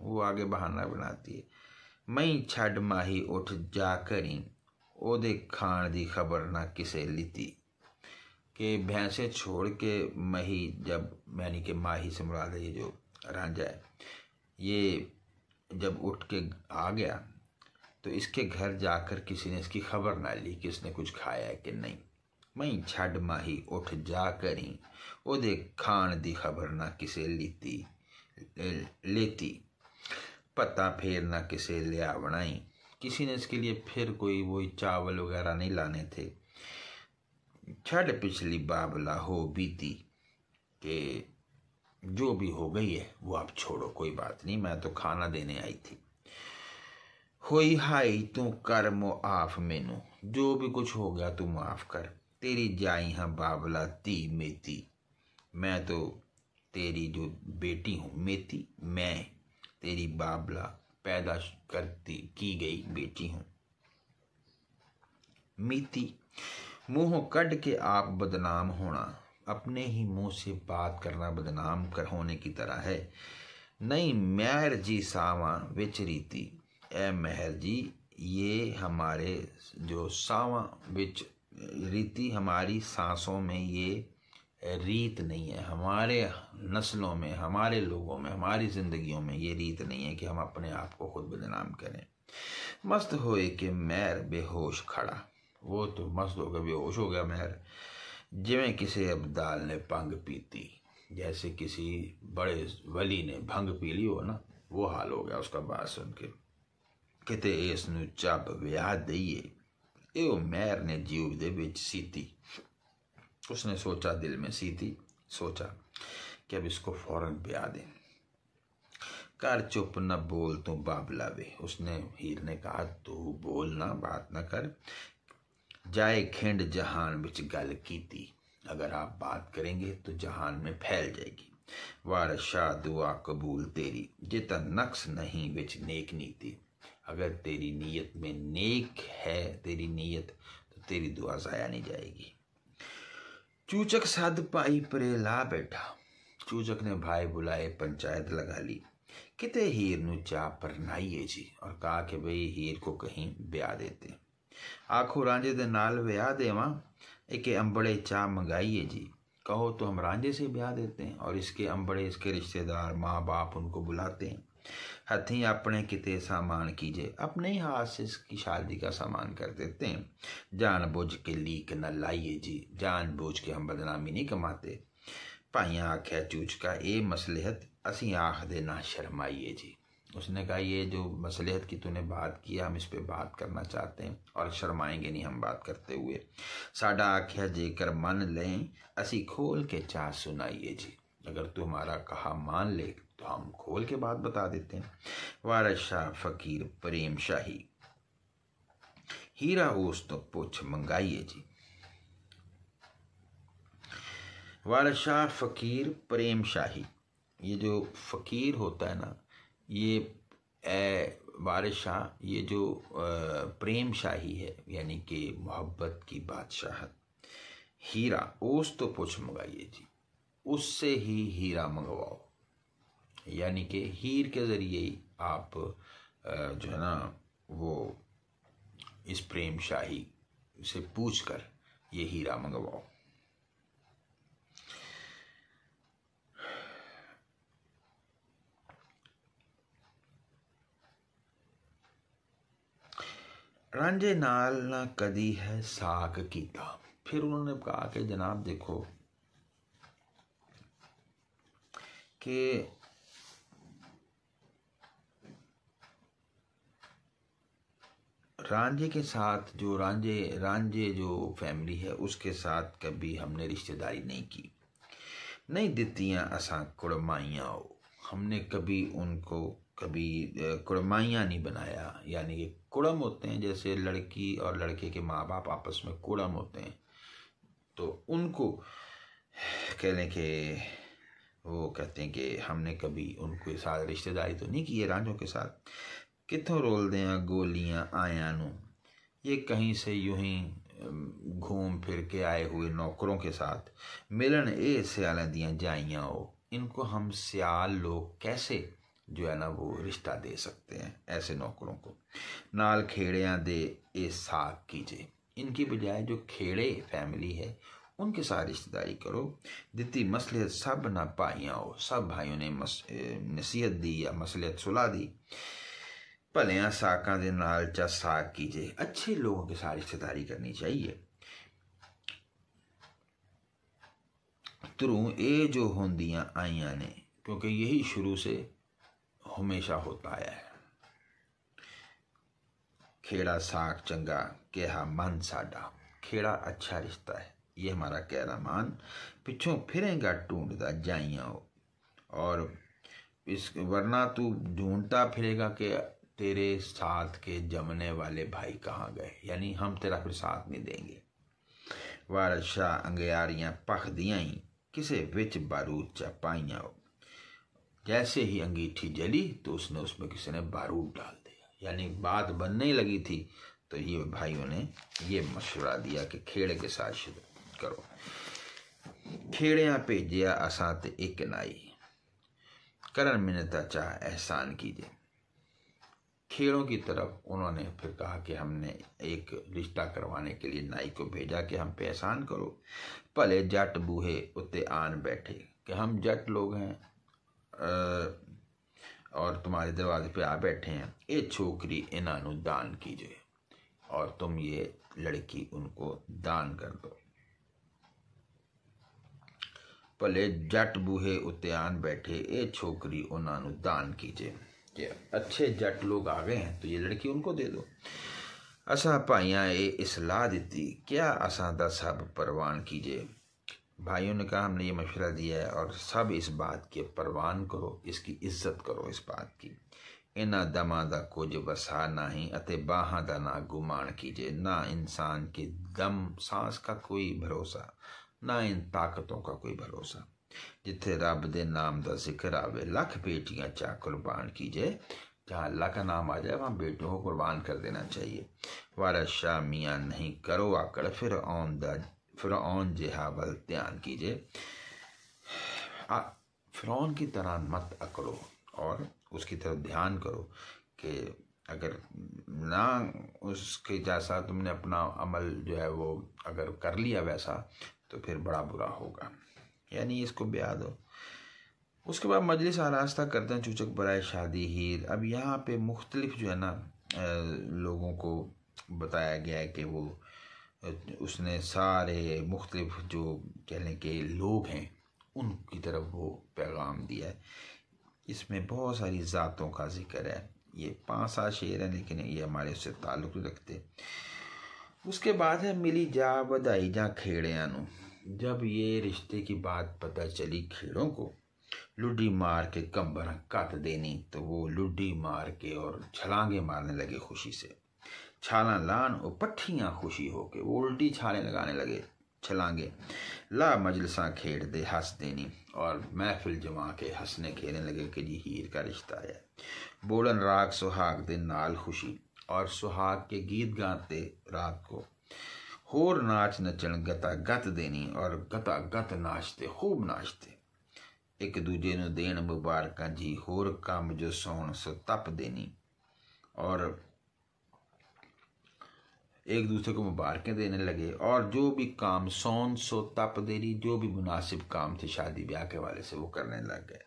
वो आगे बहाना बनाती है। मई छड़ माही उठ जा करी, ओदे खान दी खबर ना किसे लीती, कि भैंसे छोड़ के मही, जब यानी कि माही से मुराद है ये जो रांझा है, ये जब उठ के आ गया तो इसके घर जाकर किसी ने इसकी खबर ना ली कि इसने कुछ खाया है कि नहीं। मई छड़ माही उठ जा करी, ओदे खान दी खबर ना किसे लेती, पता फिर ना किसे लिया बनाई, किसी ने इसके लिए फिर कोई वही चावल वगैरह नहीं लाने थे। छड़ पिछली बाबला हो बीती, कि जो भी हो गई है वो आप छोड़ो, कोई बात नहीं, मैं तो खाना देने आई थी। होई हाई तू कर मुआफ मैनू, जो भी कुछ हो गया तू माफ कर, तेरी जाई हाँ बाबला ती मेती, मैं तो तेरी जो बेटी हूँ, मेती मैं तेरी बाबला पैदा करती की गई बेटी हूँ। मीती मुंह कट के आप बदनाम होना, अपने ही मुंह से बात करना बदनाम कर होने की तरह है। नहीं महर जी सावा विच रीति, ए महर जी ये हमारे जो सावा विच रीति, हमारी सांसों में ये रीत नहीं है, हमारे नस्लों में, हमारे लोगों में, हमारी जिंदगियों में ये रीत नहीं है कि हम अपने आप को खुद बदनाम करें। मस्त होए कि महर बेहोश खड़ा, वो तो मस्त हो गया, बेहोश हो गया महर, जिवें किसी अब्दाल ने भंग पीती, जैसे किसी बड़े वली ने भंग पी ली हो ना, वो हाल हो गया उसका बात सुन के। किते इसनू चब विआह दईए, एओ महर ने जीव दे विच सीती, उसने सोचा दिल में, सीती सोचा कि अब इसको फौरन ब्याह दें। कर चुप न बोल तू बाबला वे, उसने हीर ने कहा तू बोल ना, बात न कर, जाए खिंड जहान विच गल कीती, अगर आप बात करेंगे तो जहान में फैल जाएगी। वारशाह दुआ कबूल तेरी, जिता नक्स नहीं विच नेक नीति, अगर तेरी नीयत में नेक है तेरी नीयत, तो तेरी दुआ जाया नहीं जाएगी। चूचक सद पाई परे ला बैठा, चूचक ने भाई बुलाए पंचायत लगा ली। किते हीर नू चाह परनाइए जी, और कहा कि भाई हीर को कहीं ब्याह देते। आखो रांझे दे नाल ब्याह देवा, एक अंबड़े चाह मंगाइए जी, कहो तो हम रांझे से ब्याह देते हैं, और इसके अंबड़े, इसके रिश्तेदार, माँ बाप उनको बुलाते हैं। हथी अपने किते सामान कीजिए, अपने ही हाथ से इसकी शादी का सामान कर देते हैं। जान बुझ के लीक न लाइए जी, जान बुझ के हम बदनामी नहीं कमाते। भाइयां आख्या चूचका ए मसलहत, असी आख दे ना शर्माइए जी, उसने कहा ये जो मसलहत की तूने बात की, हम इस पे बात करना चाहते हैं और शर्माएंगे नहीं हम बात करते हुए। साडा आख्या जेकर मन लें, असी खोल के चाह सुनाइए जी, अगर तू हमारा कहा मान ले तो हम खोल के बात बता देते हैं। वारस शाह फकीर प्रेम शाही, हीरा ओस तो पुछ मंगाइए जी। वारस शाह फकीर प्रेम शाही, ये जो फकीर होता है ना, ये वारिस शाह, ये जो प्रेम शाही है यानी कि मोहब्बत की बादशाहत। हीरा ओस तो पुछ मंगाइए जी, उससे ही हीरा मंगवाओ, यानी कि हीर के ज़रिए ही आप जो है ना वो इस प्रेम शाही से पूछ कर ये हीरा मंगवाओ। रांझे नाल ना कदी है साक कीता। फिर उन्होंने कहा कि जनाब देखो कि रांझे के साथ जो रांझे जो फैमिली है उसके साथ कभी हमने रिश्तेदारी नहीं की, नहीं दित्तियां असां कुड़माइयाँ हो। हमने कभी उनको कभी कुड़माइयाँ नहीं बनाया। यानी कि कुड़म होते हैं, जैसे लड़की और लड़के के माँ बाप आपस में कुड़म होते हैं, तो उनको कह लें कि वो कहते हैं कि हमने कभी उनके साथ रिश्तेदारी तो नहीं की है रांझों के साथ। कितों रोल दें गोलियां आया नू, ये कहीं से यूं ही घूम फिर के आए हुए नौकरों के साथ मिलन ए सियाल दियां जाइयां हो। इनको हम सियाल लोग कैसे जो है ना वो रिश्ता दे सकते हैं ऐसे नौकरों को। नाल खेड़ियां दे ए साक कीजिए, इनकी बजाय जो खेड़े फैमिली है उनके साथ रिश्तेदारी करो। दित्ती मसलियत सब ना भाइयां हो, सब भाइयों ने नसीहत दी या मसलियत सुलह दी। भलिया साकां दे नाल चा साक कीजिए, अच्छे लोगों के साथ रिश्तेदारी करनी चाहिए। त्रू ए जो होंदियां आइयां ने, क्योंकि यही शुरू से हमेशा होता आया है। खेड़ा साक चंगा कहा मन साडा, खेड़ा अच्छा रिश्ता है ये हमारा कहरा मान। पिछों फिरेगा ढूंढता जाइयां हो, और इस वरना तू ढूंढता फिरेगा कि तेरे साथ के जमने वाले भाई कहाँ गए, यानी हम तेरा फिर साथ नहीं देंगे। वारस शाह अंगियारियां पख दियां ही किसे विच बारूद चा पाइयां हो। जैसे ही अंगीठी जली तो उसने उसमें किसी ने बारूद डाल दिया, यानी बात बनने ही लगी थी। तो ये भाइयों ने ये मशवरा दिया कि खेड़े के साथ शुरू करो। खेड़ियां भेजिया असां ते एक नाई, करन मिन्नता चाह एहसान कीजिए। खेड़ों की तरफ उन्होंने फिर कहा कि हमने एक रिश्ता करवाने के लिए नाई को भेजा कि हम पे एहसान करो। भले जट बूहे उत्ते आन बैठे, कि हम जट लोग हैं और तुम्हारे दरवाजे पे आ बैठे हैं। ये छोकरी इन्हों दान कीजिए, और तुम ये लड़की उनको दान कर दो। भले जट बूहे उत्ते आन बैठे, ये छोकरी उन्होंने दान कीजिए। कि अच्छे जट लोग आ गए हैं तो ये लड़की उनको दे दो। असा भाइयां ये इसलाह दी, क्या असा दा सब परवान कीजिए। भाइयों ने कहा हमने ये मशवरा दिया है और सब इस बात के परवान करो, इसकी इज्जत करो इस बात की। इन्हां दमां दा कुछ वसा नहीं अते बाहां दा ना गुमान कीजिए। ना इंसान के दम सांस का कोई भरोसा, ना इन ताकतों का कोई भरोसा। जिथे रब दे नाम का जिक्र आवे लख बेटियां चा कुर्बान कीजिए। जहाँ अल्लाह का नाम आ जाए वहाँ बेटियों को कुर्बान कर देना चाहिए। वारस शाह मियाँ नहीं करो आकड़, फिरौन जिहा वल ध्यान कीजिए। फिरौन की तरह मत अकड़ो और उसकी तरफ ध्यान करो कि अगर ना उसके जैसा तुमने अपना अमल जो है वो अगर कर लिया वैसा तो फिर बड़ा बुरा होगा, यानी इसको ब्याह दो। उसके बाद मजलिस आरास्ता करते हैं चूचक बराए शादी हीर। अब यहाँ पे मुख्तलिफ जो है ना लोगों को बताया गया है कि वो उसने सारे मुख्तलिफ जो कहने के लोग हैं उनकी तरफ वो पैगाम दिया है। इसमें बहुत सारी ज़ातों का जिक्र है। ये 5-7 शेर हैं लेकिन ये हमारे उससे ताल्लुक़ रखते। उसके बाद है मिली जा बधाई जा खेड़ियां नू। जब ये रिश्ते की बात पता चली खेड़ों को, लुड्डी मार के कंबर कट देनी, तो वो लुड्डी मार के और छलांगे मारने लगे खुशी से। छाला लान और पट्ठियाँ खुशी होके वो उल्टी छाले लगाने लगे छलांगे। ला मजलसा खेड़ दे हंस देनी, और महफिल जमा के हंसने खेलने लगे कि जी हीर का रिश्ता है। बोलन राग सुहाग दे नाल खुशी, और सुहाग के गीत गाते रात को। होर नाच नचन गता गत देनी, और गता गत नाचते खूब नाचते। एक दूजे नूं देन मुबारकां जी, होर काम जो सौण सो तप देनी, और एक दूसरे को मुबारकें देने लगे। और जो भी काम सौन सो तप देनी, जो भी मुनासिब काम थे शादी ब्याह के वाले से वो करने लग गए।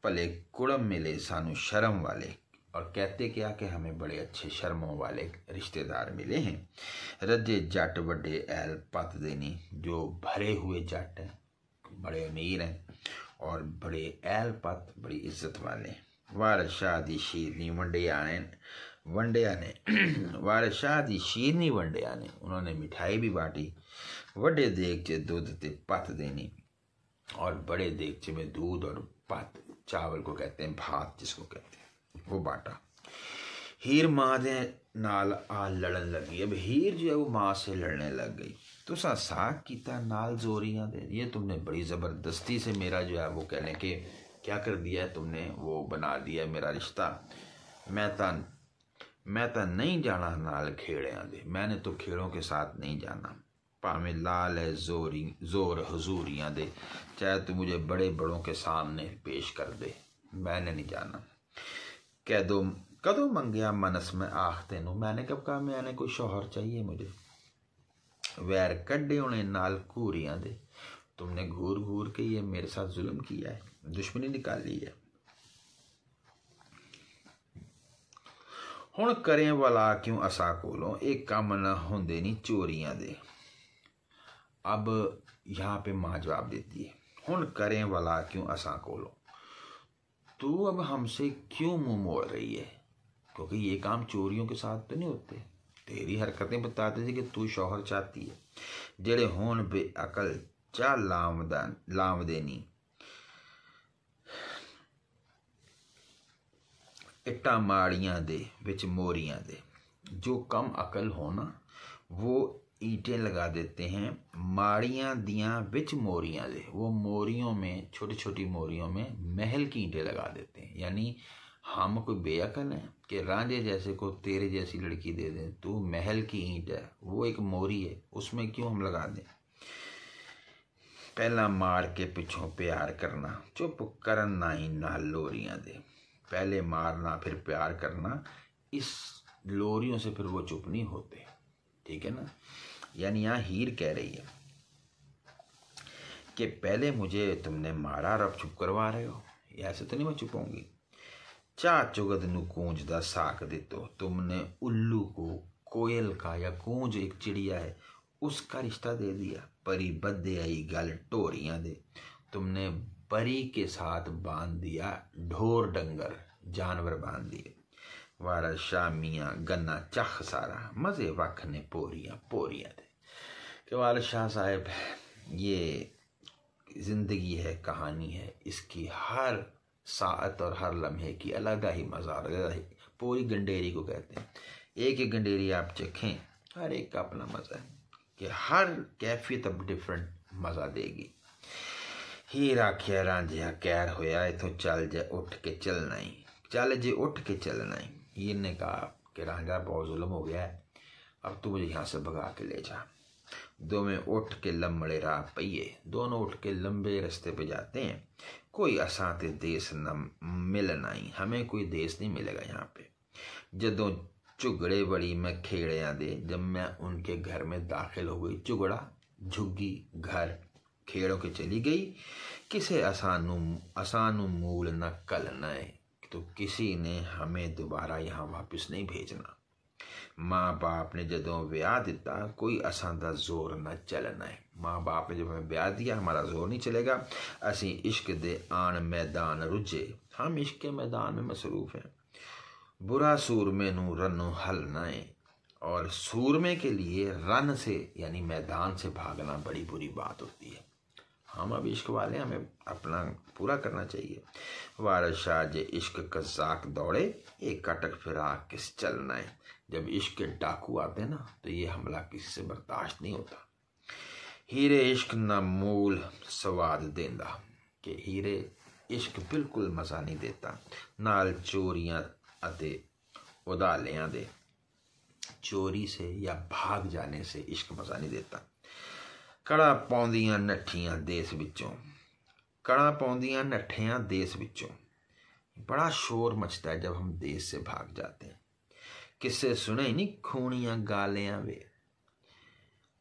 भले कुड़म मिले सानू शर्म वाले, और कहते क्या कि हमें बड़े अच्छे शर्मों वाले रिश्तेदार मिले हैं। रजे जट बड़े ऐल पत देनी, जो भरे हुए जट हैं, बड़े अमीर हैं और बड़े ऐल पत, बड़ी इज्जत वाले। वारिस शाह दी शीरनी वंडिया ने वारिस शाह दी शीरनी वंडिया ने, उन्होंने मिठाई भी बांटी। वड्डे देगचे दूध ते पत देनी, और बड़े देगचे में दूध और पत, चावल को कहते हैं, भात जिसको कहते हैं, वो बांटा। हीर माँ दे नाल आ लड़न लगी। अब हीर जो है वो माँ से लड़ने लग गई। तो साग कीता नाल जोरियां दे, ये तुमने बड़ी ज़बरदस्ती से मेरा जो है वो कह लें कि क्या कर दिया है तुमने, वो बना दिया है मेरा रिश्ता। मैं तो नहीं जाना नाल खेड़ियां दे, मैंने तो खेड़ों के साथ नहीं जाना। भावें लाल है जोर हजूरियां दे, चाहे तू मुझे बड़े बड़ों के सामने पेश कर दे, मैंने नहीं जाना। कह दो कदों मंगया मनस में आख तेनू, मैंने कब कहा मैंने कोई शौहर चाहिए मुझे। वैर कड्डे उन्हें नाल घूरियां दे, तुमने घूर घूर के ये मेरे साथ जुल्म किया है, दुश्मनी निकाली है। हुण करें वाला क्यों असा कोलों, एक काम न होंदे नहीं चोरियां दे। अब यहाँ पे माँ जवाब देती है, हुण करें वाला क्यों असा कोलों, तू अब हमसे क्यों मुंह मोड़ रही है, क्योंकि ये काम चोरियों के साथ तो नहीं होते। तेरी हरकतें बताते थे कि तू शौहर चाहती है। जेड़े होन बेअकल चा लाम देनी, इट्टा माड़ियां दे विच मोरियां दे। जो कम अकल हो ना वो ईंटें लगा देते हैं माड़ियां दियां विच मोरियां दे, वो मोरियों में, छोटी छोटी मोरियों में महल की ईंटें लगा देते हैं। यानी हम कोई बेअकल हैं कि रांझे जैसे को तेरे जैसी लड़की दे दें, तू महल की ईंट है, वो एक मोरी है, उसमें क्यों हम लगा दें। पहला मार के पिछों प्यार करना, चुप करन ना ही नाल लोरियां दे। पहले मारना फिर प्यार करना, इस लोरियों से फिर वो चुप नहीं होते। ठीक है ना। यानी यहाँ हीर कह रही है कि पहले मुझे तुमने मारा और अब चुप करवा रहे हो, ऐसे तो नहीं मैं चुप होंगी। चा चुगद नु कूंज दा साक दितो, तुमने उल्लू को, कोयल का या कूंज एक चिड़िया है, उसका रिश्ता दे दिया। परी बदे आई गल ढोरियां दे, तुमने परी के साथ बांध दिया ढोर डंगर, जानवर बांध दिए। वारा शामियाँ गन्ना चख सारा, मजे वख ने पोरियां दे। कि वाला शाह साहब, ये जिंदगी है, कहानी है, इसकी हर सात और हर लम्हे की अलग ही मजा, अलग ही, पूरी गंडेरी को कहते हैं। एक एक गंडेरी आप चखें, हर एक का अपना मजा है, कि हर कैफियत अब डिफरेंट मजा देगी। हीर आखिया रांझिया कैर होया, इथों चल जा उठ के चलना ही, चल जे उठ के चलना ही। हीर ने कहा कि रांझा बहुत जुल्म हो गया है, अब तू मुझे यहाँ से भगा के ले जा। दोवें उठ के लम्बड़े राह पहिए, दोनों उठ के लंबे रास्ते पे जाते हैं। कोई असाते देश न मिलना ही, हमें कोई देश नहीं मिलेगा यहाँ पे। जदों झुगड़े बड़ी मैं खेड़िया दे, जब मैं उनके घर में दाखिल हो गई, झुगड़ा झुग्गी घर, खेड़ों के चली गई। किसे असानू मूल न कलना है, तो किसी ने हमें दोबारा यहाँ वापस नहीं भेजना। माँ बाप ने जदों ब्याह दिता, कोई असां दा जोर न चलना है। माँ बाप ने जब हमें ब्याह दिया, हमारा जोर नहीं चलेगा। असी इश्क दे आन मैदान रुझे, हम इश्क के मैदान में मसरूफ हैं। बुरा सूरमे नू रनो हलना है, और सूरमे के लिए रन से यानी मैदान से भागना बड़ी बुरी बात होती है। हम अब इश्क वाले, हमें अपना पूरा करना चाहिए। वारिस शाह जे इश्क कज़ाक दौड़े, एक कटक फिराक किस चलना है। जब इश्क के डाकू आते हैं ना, तो ये हमला किसी से बर्दाश्त नहीं होता। हीरे इश्क न मूल स्वाद देंदा, कि हीरे इश्क बिल्कुल मज़ा नहीं देता। नाल चोरियां अते उदालियां दे, चोरी से या भाग जाने से इश्क मज़ा नहीं देता। कड़ा पौंदियां नठियां देश विचों, कड़ा पौंदियां नठियां देश विचों, बड़ा शोर मचता है जब हम देश से भाग जाते हैं। किस्से सुने नहीं खूनियां गालियां वे,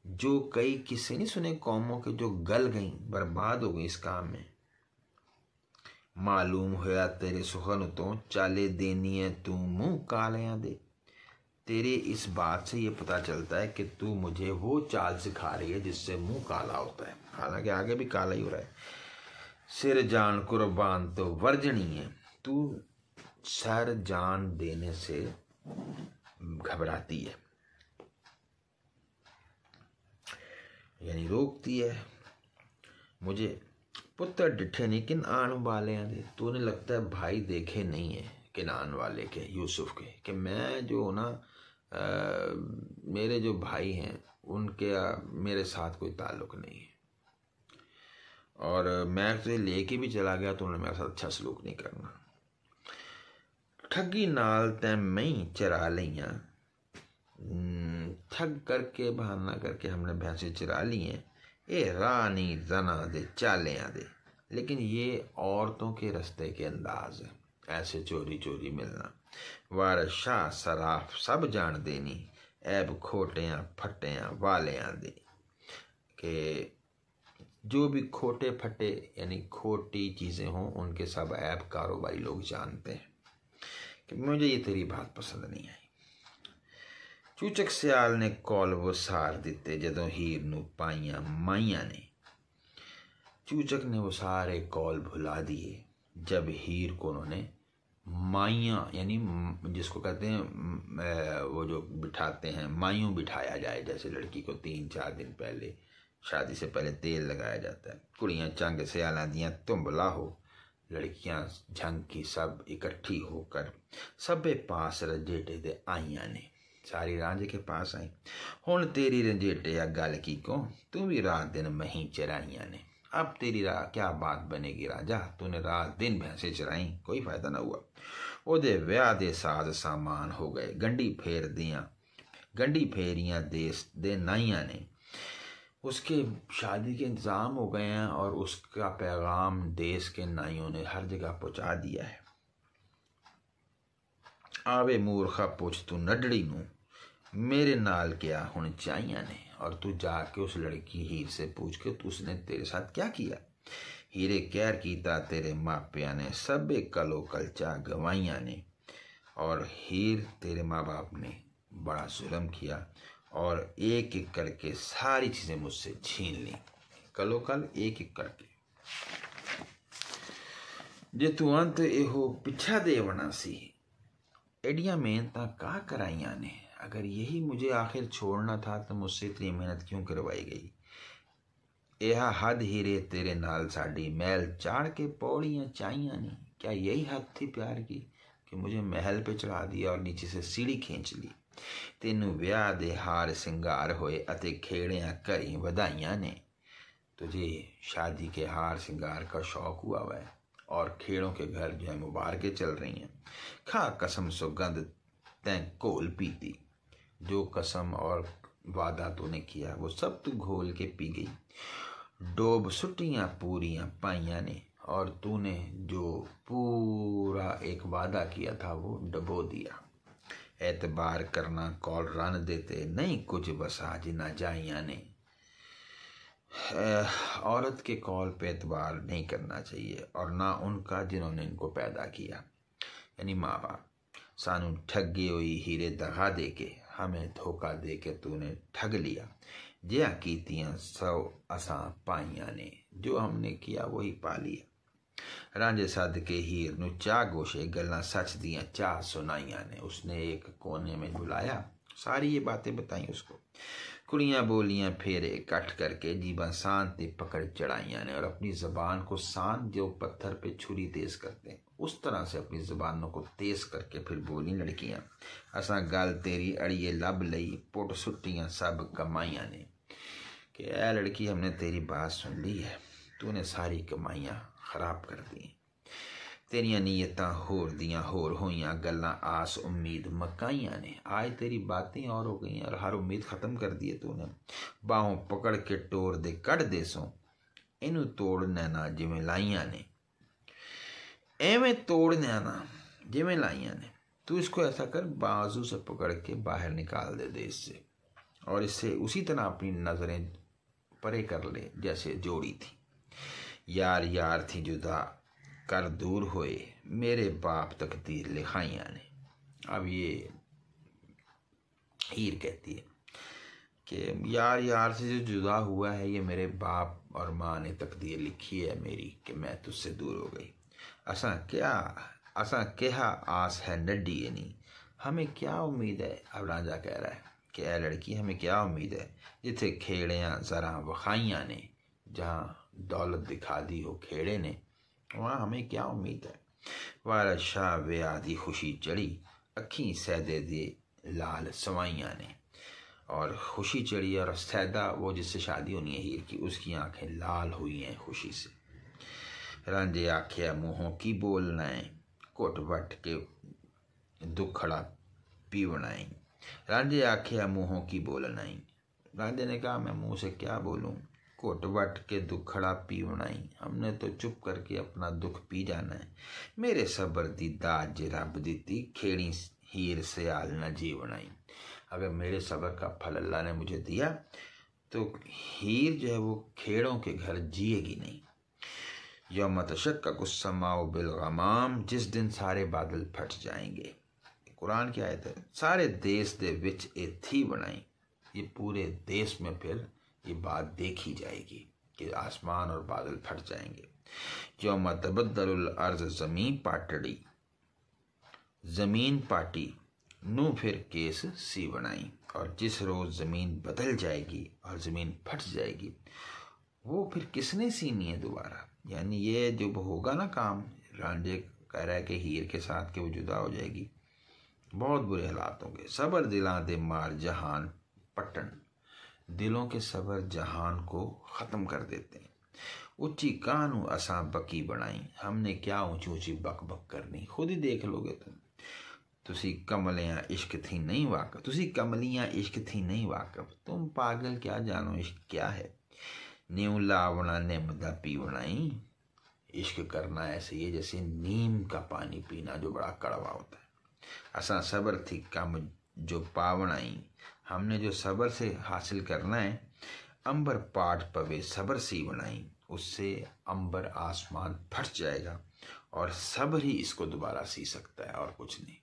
जो कई किस्से नहीं सुने कौमों के जो गल गई, बर्बाद हो गई इस काम में। मालूम होया तेरे सुखन तो चाले देनी है तू मुँह कालियां दे। तेरे इस बात से ये पता चलता है कि तू मुझे वो चाल सिखा रही है जिससे मुंह काला होता है, हालांकि आगे भी काला ही हो रहा है। सिर जान कुर्बान तो वर्जनी है, तू सर जान देने से घबराती है, यानी रोकती है मुझे। पुत्र डिठे नहीं किन आन वाले दे, तूने लगता है भाई देखे नहीं है किनान वाले के, यूसुफ के, कि मैं जो ना मेरे जो भाई हैं उनके मेरे साथ कोई ताल्लुक नहीं है, और मैं तुझे लेके भी चला गया तो उन्होंने मेरे साथ अच्छा सलूक नहीं करना। ठगी नाल तै मई चरा लिया, ठग करके बहाना करके हमने भैंसें चरा ली हैं। ये रानी जना दे चालियां दे, लेकिन ये औरतों के रास्ते के अंदाज है, ऐसे चोरी चोरी मिलना। वार शाह सराफ सब जान देनी, ऐब खोटियां फटियां वालियां दे, के जो भी खोटे फटे यानी खोटी चीज़ें हों उनके सब ऐब कारोबारी लोग जानते हैं कि मुझे ये तेरी बात पसंद नहीं आई। चूचक सियाल ने कौल वसार दिते जदों हीर नू पाइयां माइयां ने, चूचक ने वो सारे कौल भुला दिए जब हीर को उन्होंने माइयां यानी जिसको कहते हैं वो जो बिठाते हैं माइयों बिठाया जाए, जैसे लड़की को 3-4 दिन पहले शादी से पहले तेल लगाया जाता है। कुड़ियाँ चंग सियाला दियाँ तुम्बला हो, लड़कियां झंग की सब इकट्ठी होकर सबे पास रंजेटे दे आइयां ने, सारी रांझे के पास आई। हुण तेरी रंजेटे या गल की को, तू भी रात दिन मही चराइयां ने। अब तेरी क्या बात बनेगी राजा, तूने रात दिन भैंसे चराई, कोई फायदा ना हुआ। ओदे व्याह दे साज सामान हो गए, गंडी फेरियां देश दे नाइयां ने, उसके शादी के इंतज़ाम हो गए हैं और उसका पैगाम देश के नाइयों ने हर जगह पहुंचा दिया है। आवे मूर्खा पूछ तू नडड़ी नू, मेरे नाल क्या हुण चाहिया ने, और तू जाके उस लड़की हीर से पूछ के तू उसने तेरे साथ क्या किया। हीरे कहर कीता तेरे मापिया ने, सबे कलो कलचा गवाइया ने, और हीर तेरे माँ बाप ने बड़ा जुल्म किया और एक एक करके सारी चीज़ें मुझसे छीन ली, कलो कल एक एक करके। जे तू अंत एहो पिछा देवना सी, एडियां मेहनत का कराइया ने, अगर यही मुझे आखिर छोड़ना था तो मुझसे इतनी मेहनत क्यों करवाई गई। यह हद हीरे तेरे नाल साड़ी, महल चाड़ के पौड़ियाँ चाहिया ने, क्या यही हद थी प्यार की कि मुझे महल पे चढ़ा दिया और नीचे से सीढ़ी खींच ली। तेनू व्याह दे हार सिंगार होए अते खेड़ियां करी वधाइयां ने, तुझे शादी के हार सिंगार का शौक हुआ है और खेड़ों के घर जो है मुबारकें चल रही हैं। खा कसम सुगंध तैं घोल पीती, जो कसम और वादा तूने किया वो सब तू घोल के पी गई। डोब सुटियां पूरियां पाइयां ने, और तूने जो पूरा एक वादा किया था वो डबो दिया। एतबार करना कौल रन देते, नहीं कुछ बसा जिना जाइया ने, औरत के कौल पे एतबार नहीं करना चाहिए और ना उनका जिन्होंने इनको पैदा किया, यानी माँ बाप। सानू ठगी हुई हीरे दगा दे के, हमें धोखा दे के तूने ठग लिया। जिया कीतियां सौ असां पाइयां ने, जो हमने किया वही पा लिया। रांझे सद के हीर नू चाह गोशे, गल्लां सच दियां चाह सुनाइयां ने, उसने एक कोने में बुलाया, सारी ये बातें बताई उसको। कुड़ियाँ बोलियां फेरे इकट्ठ करके जीबा सान ते पकड़ चढ़ाइयां ने, और अपनी ज़बान को सान जो पत्थर पे छुरी तेज करते हैं उस तरह से अपनी ज़बानों को तेज करके फिर बोली लड़कियां, असां गल तेरी अड़िए लब लई, पुट सुट्टियां सब कमाइयां ने, कि ऐ लड़की हमने तेरी बात सुन ली है, तूने सारी कमाइयां खराब कर दी। तेरियां नीयतां होर दियां होर होइयां, गल्लां आस उम्मीद मकाइयां ने, आज तेरी बातें और हो गई और हर उम्मीद ख़त्म कर दी है तूने। बाहों पकड़ के टोर दे कढ़ देसों, इनू तोड़ नैना जिमें लाइयां ने, एवें तोड़ नैना जिमें लाइयां ने, तू इसको ऐसा कर बाजू से पकड़ के बाहर निकाल दे देश से, और इससे उसी तरह अपनी नज़रें परे कर ले जैसे जोड़ी थी। यार यार थी जुदा कर दूर होए, मेरे बाप तकदीर लिखाइयाँ ने। अब ये हीर कहती है कि यार से जो जुदा हुआ है, ये मेरे बाप और माँ ने तकदीर लिखी है मेरी कि मैं तुझसे दूर हो गई। असा क्या आस है नड्डी नहीं, हमें क्या उम्मीद है। अब राजा कह रहा है कि ऐ लड़की, हमें क्या उम्मीद है, जिथे खेड़ियाँ ज़रा वखाइयाँ ने, जहाँ दौलत दिखा दी हो खेड़े ने, वहाँ हमें क्या उम्मीद है। वारा शाह वे आदि खुशी चढ़ी, अखी सैदे दे लाल सवाइयाँ ने। और खुशी चढ़ी, और सैदा वो जिससे शादी होनी है हीर की, उसकी आंखें लाल हुई हैं खुशी से। रांझे आख्या मुँहों की बोलना है, कोट वट के दुखड़ा पीवनाई। रांझे आख्या मुँहों की बोलनाई, रांझे ने कहा मैं मुँह से क्या बोलूँ, कोट वट के दुखड़ा पीवनाई, हमने तो चुप करके अपना दुख पी जाना है। मेरे सबर दी दाज जे रब दीती, खेड़ी हीर से आल न जीवनाई। अगर मेरे सबर का फल अल्लाह ने मुझे दिया तो हीर जो है वो खेड़ों के घर जिएगी नहीं। यौम तशक्ककु समाउ बिल गमाम, जिस दिन सारे बादल फट जाएंगे। कुरान की आयत है, सारे देश दे विच ए थी बनाई, ये पूरे देश में फिर ये बात देखी जाएगी कि आसमान और बादल फट जाएंगे। यौम तबद्दलुल अर्ज़, ज़मीन पाटड़ी, ज़मीन पाटी नू फिर केस सी बनाई। और जिस रोज़ ज़मीन बदल जाएगी और ज़मीन फट जाएगी, वो फिर किसने सीनी है दोबारा। यानी ये जो होगा ना काम, रांझे कह रहा है कि हीर के साथ कि वो जुदा हो जाएगी, बहुत बुरे हालात होंगे। सबर दिलां दे मार जहान पटन, दिलों के सबर जहान को ख़त्म कर देते हैं। ऊंची कानू असा बकी बनाई, हमने क्या ऊंची ऊंची बक बक करनी, खुद ही देख लोगे तुम। तुसी कमलियाँ इश्क थी नहीं वाकफ, तुसी कमलियाँ इश्क थी नहीं वाकफ, तुम पागल क्या जानो इश्क क्या है। न्यू लावना निमदा पीवनाई, इश्क करना ऐसे ही जैसे नीम का पानी पीना जो बड़ा कड़वा होता है। असा सबर थी कम जो पावनाई, हमने जो सबर से हासिल करना है। अंबर पाट पवे सबर सी बनाई, उससे अंबर आसमान फट जाएगा और सब्र ही इसको दोबारा सी सकता है और कुछ नहीं।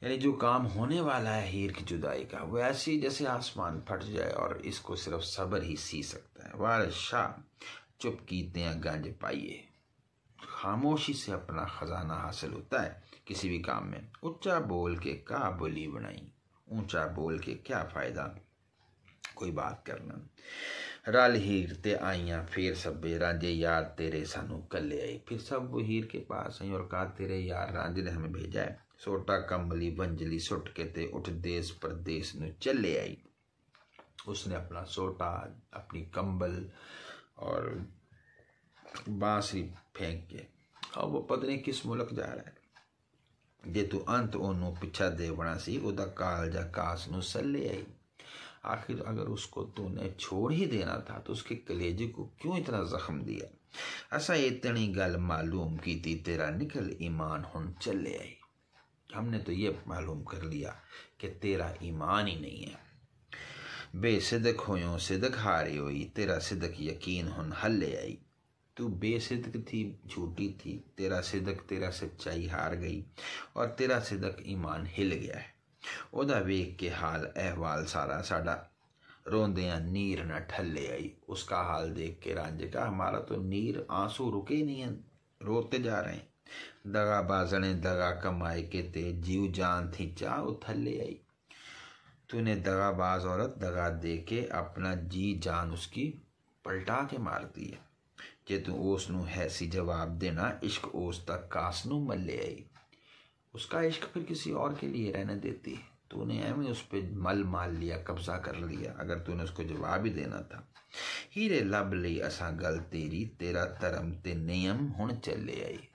यानी जो काम होने वाला है हीर की जुदाई का, वो ऐसी जैसे आसमान फट जाए और इसको सिर्फ सब्र ही सी सकता है। वार शाह चुप कीते हैं गंज पाइए, खामोशी से अपना खजाना हासिल होता है किसी भी काम में। ऊंचा बोल के का बोली बनाई, ऊंचा बोल के क्या फायदा कोई बात करना। रल हीर ते आइयां फिर सब्बे, रांझे यार तेरे सानू कले आई। फिर सब वो हीर के पास आई और कहा तेरे यार रांझे ने हमें भेजा है। सोटा कंबली बंजली सुट के ते उठ देश परदेश न चले आई। उसने अपना सोटा, अपनी कंबल और बांसुरी फेंक के, और वो पता नहीं किस मुल्क जा रहा है। जे तू अंत ओनू पिछा देवना सी, उदा कालजा कास नू सले आई। आखिर अगर उसको तूने छोड़ ही देना था तो उसके कलेजे को क्यों इतना जख्म दिया। असा इतनी गल मालूम की थी, तेरा निकल ईमान हुन चले आई। हमने तो ये मालूम कर लिया कि तेरा ईमान ही नहीं है। बेसिदक होयों सिदक हारी हुई, तेरा सिदक यकीन हुन हल्ले आई। तू बेसिदक थी, झूठी थी, तेरा सिदक, तेरा सच्चाई हार गई और तेरा सिदक ईमान हिल गया है। ओदा वेख के हाल अहवाल सारा साडा रोंदियां नीर न ठल्ले आई। उसका हाल देख के रांझे का हमारा तो नीर आंसू रुके ही नहीं है, रोते जा रहे हैं। दगा बाजने दगा कमाए के ते जीव जान थी चाह थल्ले आई। तूने दगाबाज औरत दगा दे के अपना जी जान उसकी पलटा के मार दी है। जे तू उस नू हैसी जवाब देना, इश्क उस तक कास नू मल्ले आई। उसका इश्क फिर किसी और के लिए रहने देती है, तूने एवं उस पर मल माल लिया, कब्जा कर लिया। अगर तूने उसको जवाब ही देना था। हीरे लब ली असा गल तेरी, तेरा धर्म ते नियम हुण चले आई।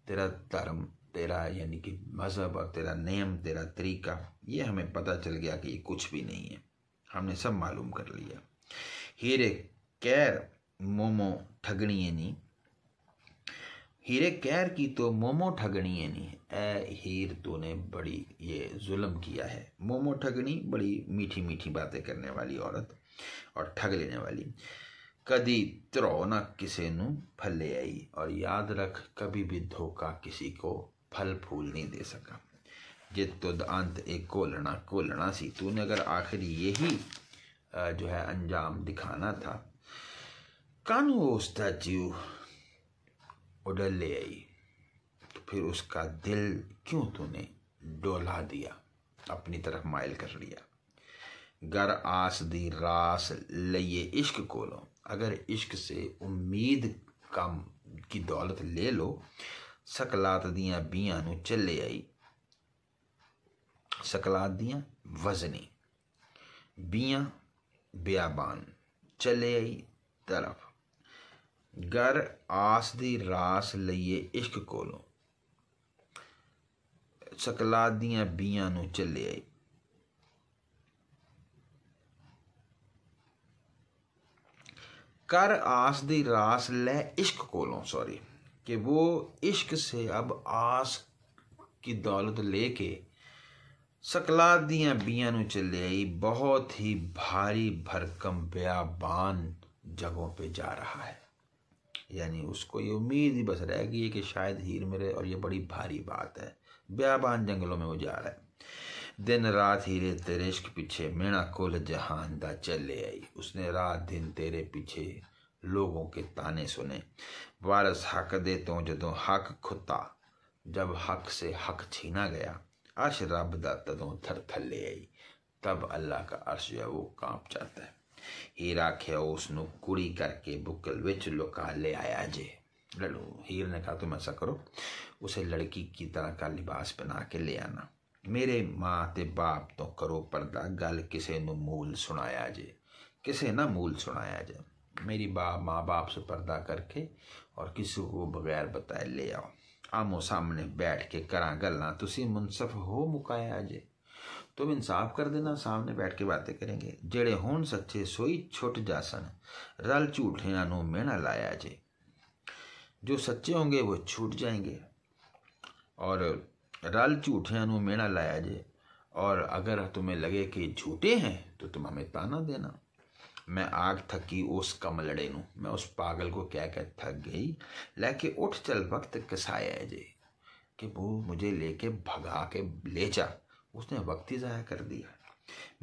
तेरा धर्म, तेरा यानी कि मज़हब और तेरा नियम, तेरा तरीका, ये हमें पता चल गया कि ये कुछ भी नहीं है, हमने सब मालूम कर लिया। हीरे कैर मोमो ठगणिए नी, हीरे कैर की तो मोमो ठगनी है नहीं। ए हीर तूने बड़ी ये जुल्म किया है। मोमो ठगनी, बड़ी मीठी मीठी बातें करने वाली औरत और ठग लेने वाली। कदी ध्रो न किसे नू फले आई। और याद रख, कभी भी धोखा किसी को फल फूल नहीं दे सका। जे तुद अंत एक कोलना कोलना सी, तूने अगर आखिर यही जो है अंजाम दिखाना था, कानू उसका जीव उड़ल ले आई, तो फिर उसका दिल क्यों तूने डोला दिया, अपनी तरफ माइल कर लिया। गर आस दी रास लइए इश्क कोलों, अगर इश्क से उम्मीद कम की दौलत ले लो, सकलात दियां बियां नू चले आई। सकलात दियां वजनी, बियां बियाबान, चले आई तरफ। गर आस दी रास लइए इश्क कोलों, सकलात दियां बियां नू चले आई। कर आस दी रास ले इश्क कोलों, सॉरी, कि वो इश्क से अब आस की दौलत लेके सकलात दियां बियां नू चले आई। बहुत ही भारी भरकम बियाबान जगहों पे जा रहा है, यानी उसको ये उम्मीद ही बस रह गई है कि शायद हीर मेरे, और ये बड़ी भारी बात है। बियाबान जंगलों में वो जा रहा है। दिन रात हीरे तेरे इश्क पीछे, मेरा कुल जहान दा चले आई। उसने रात दिन तेरे पीछे लोगों के ताने सुने। वारस हक दे तो जदों हक खुता, जब हक से हक छीना गया, अर्श रब दा तदों थर थले आई। तब अल्लाह का अर्श जो है वो कांप जाता है। हीर आख्या उसनू कुड़ी करके बुकल विच लुका ले आया जे। लड़ो, हीर ने कहा तुम ऐसा करो, उसे लड़की की तरह का लिबास बना के ले आना। मेरे माँ ते बाप तो करो पर्दा, गल किसे नू मूल सुनाया जे। किसे ना मूल सुनाया जे, मेरी माँ बाप से पर्दा करके और किसी को बगैर बताए ले आओ। आमो सामने बैठ के करा गल्ला, तुसी मुनसफ हो मुकाया जे। तुम इंसाफ कर देना, सामने बैठ के बातें करेंगे। जेड़े होन सच्चे सोई छुट जासन, रल झूठियां नू मेहना लाया जे। जो सच्चे होंगे वो छूट जाएंगे, और रल झूठियां नू मेहना लाया जे। और अगर तुम्हें लगे कि झूठे हैं तो तुम हमें ताना देना। मैं आग थकी उस कमलड़े नू, मैं उस पागल को कह कर थक गई, लेके उठ चल वक्त कसाया जे, कि वो मुझे लेके भगा के ले जा। उसने वक्त ही ज़ाया कर दिया।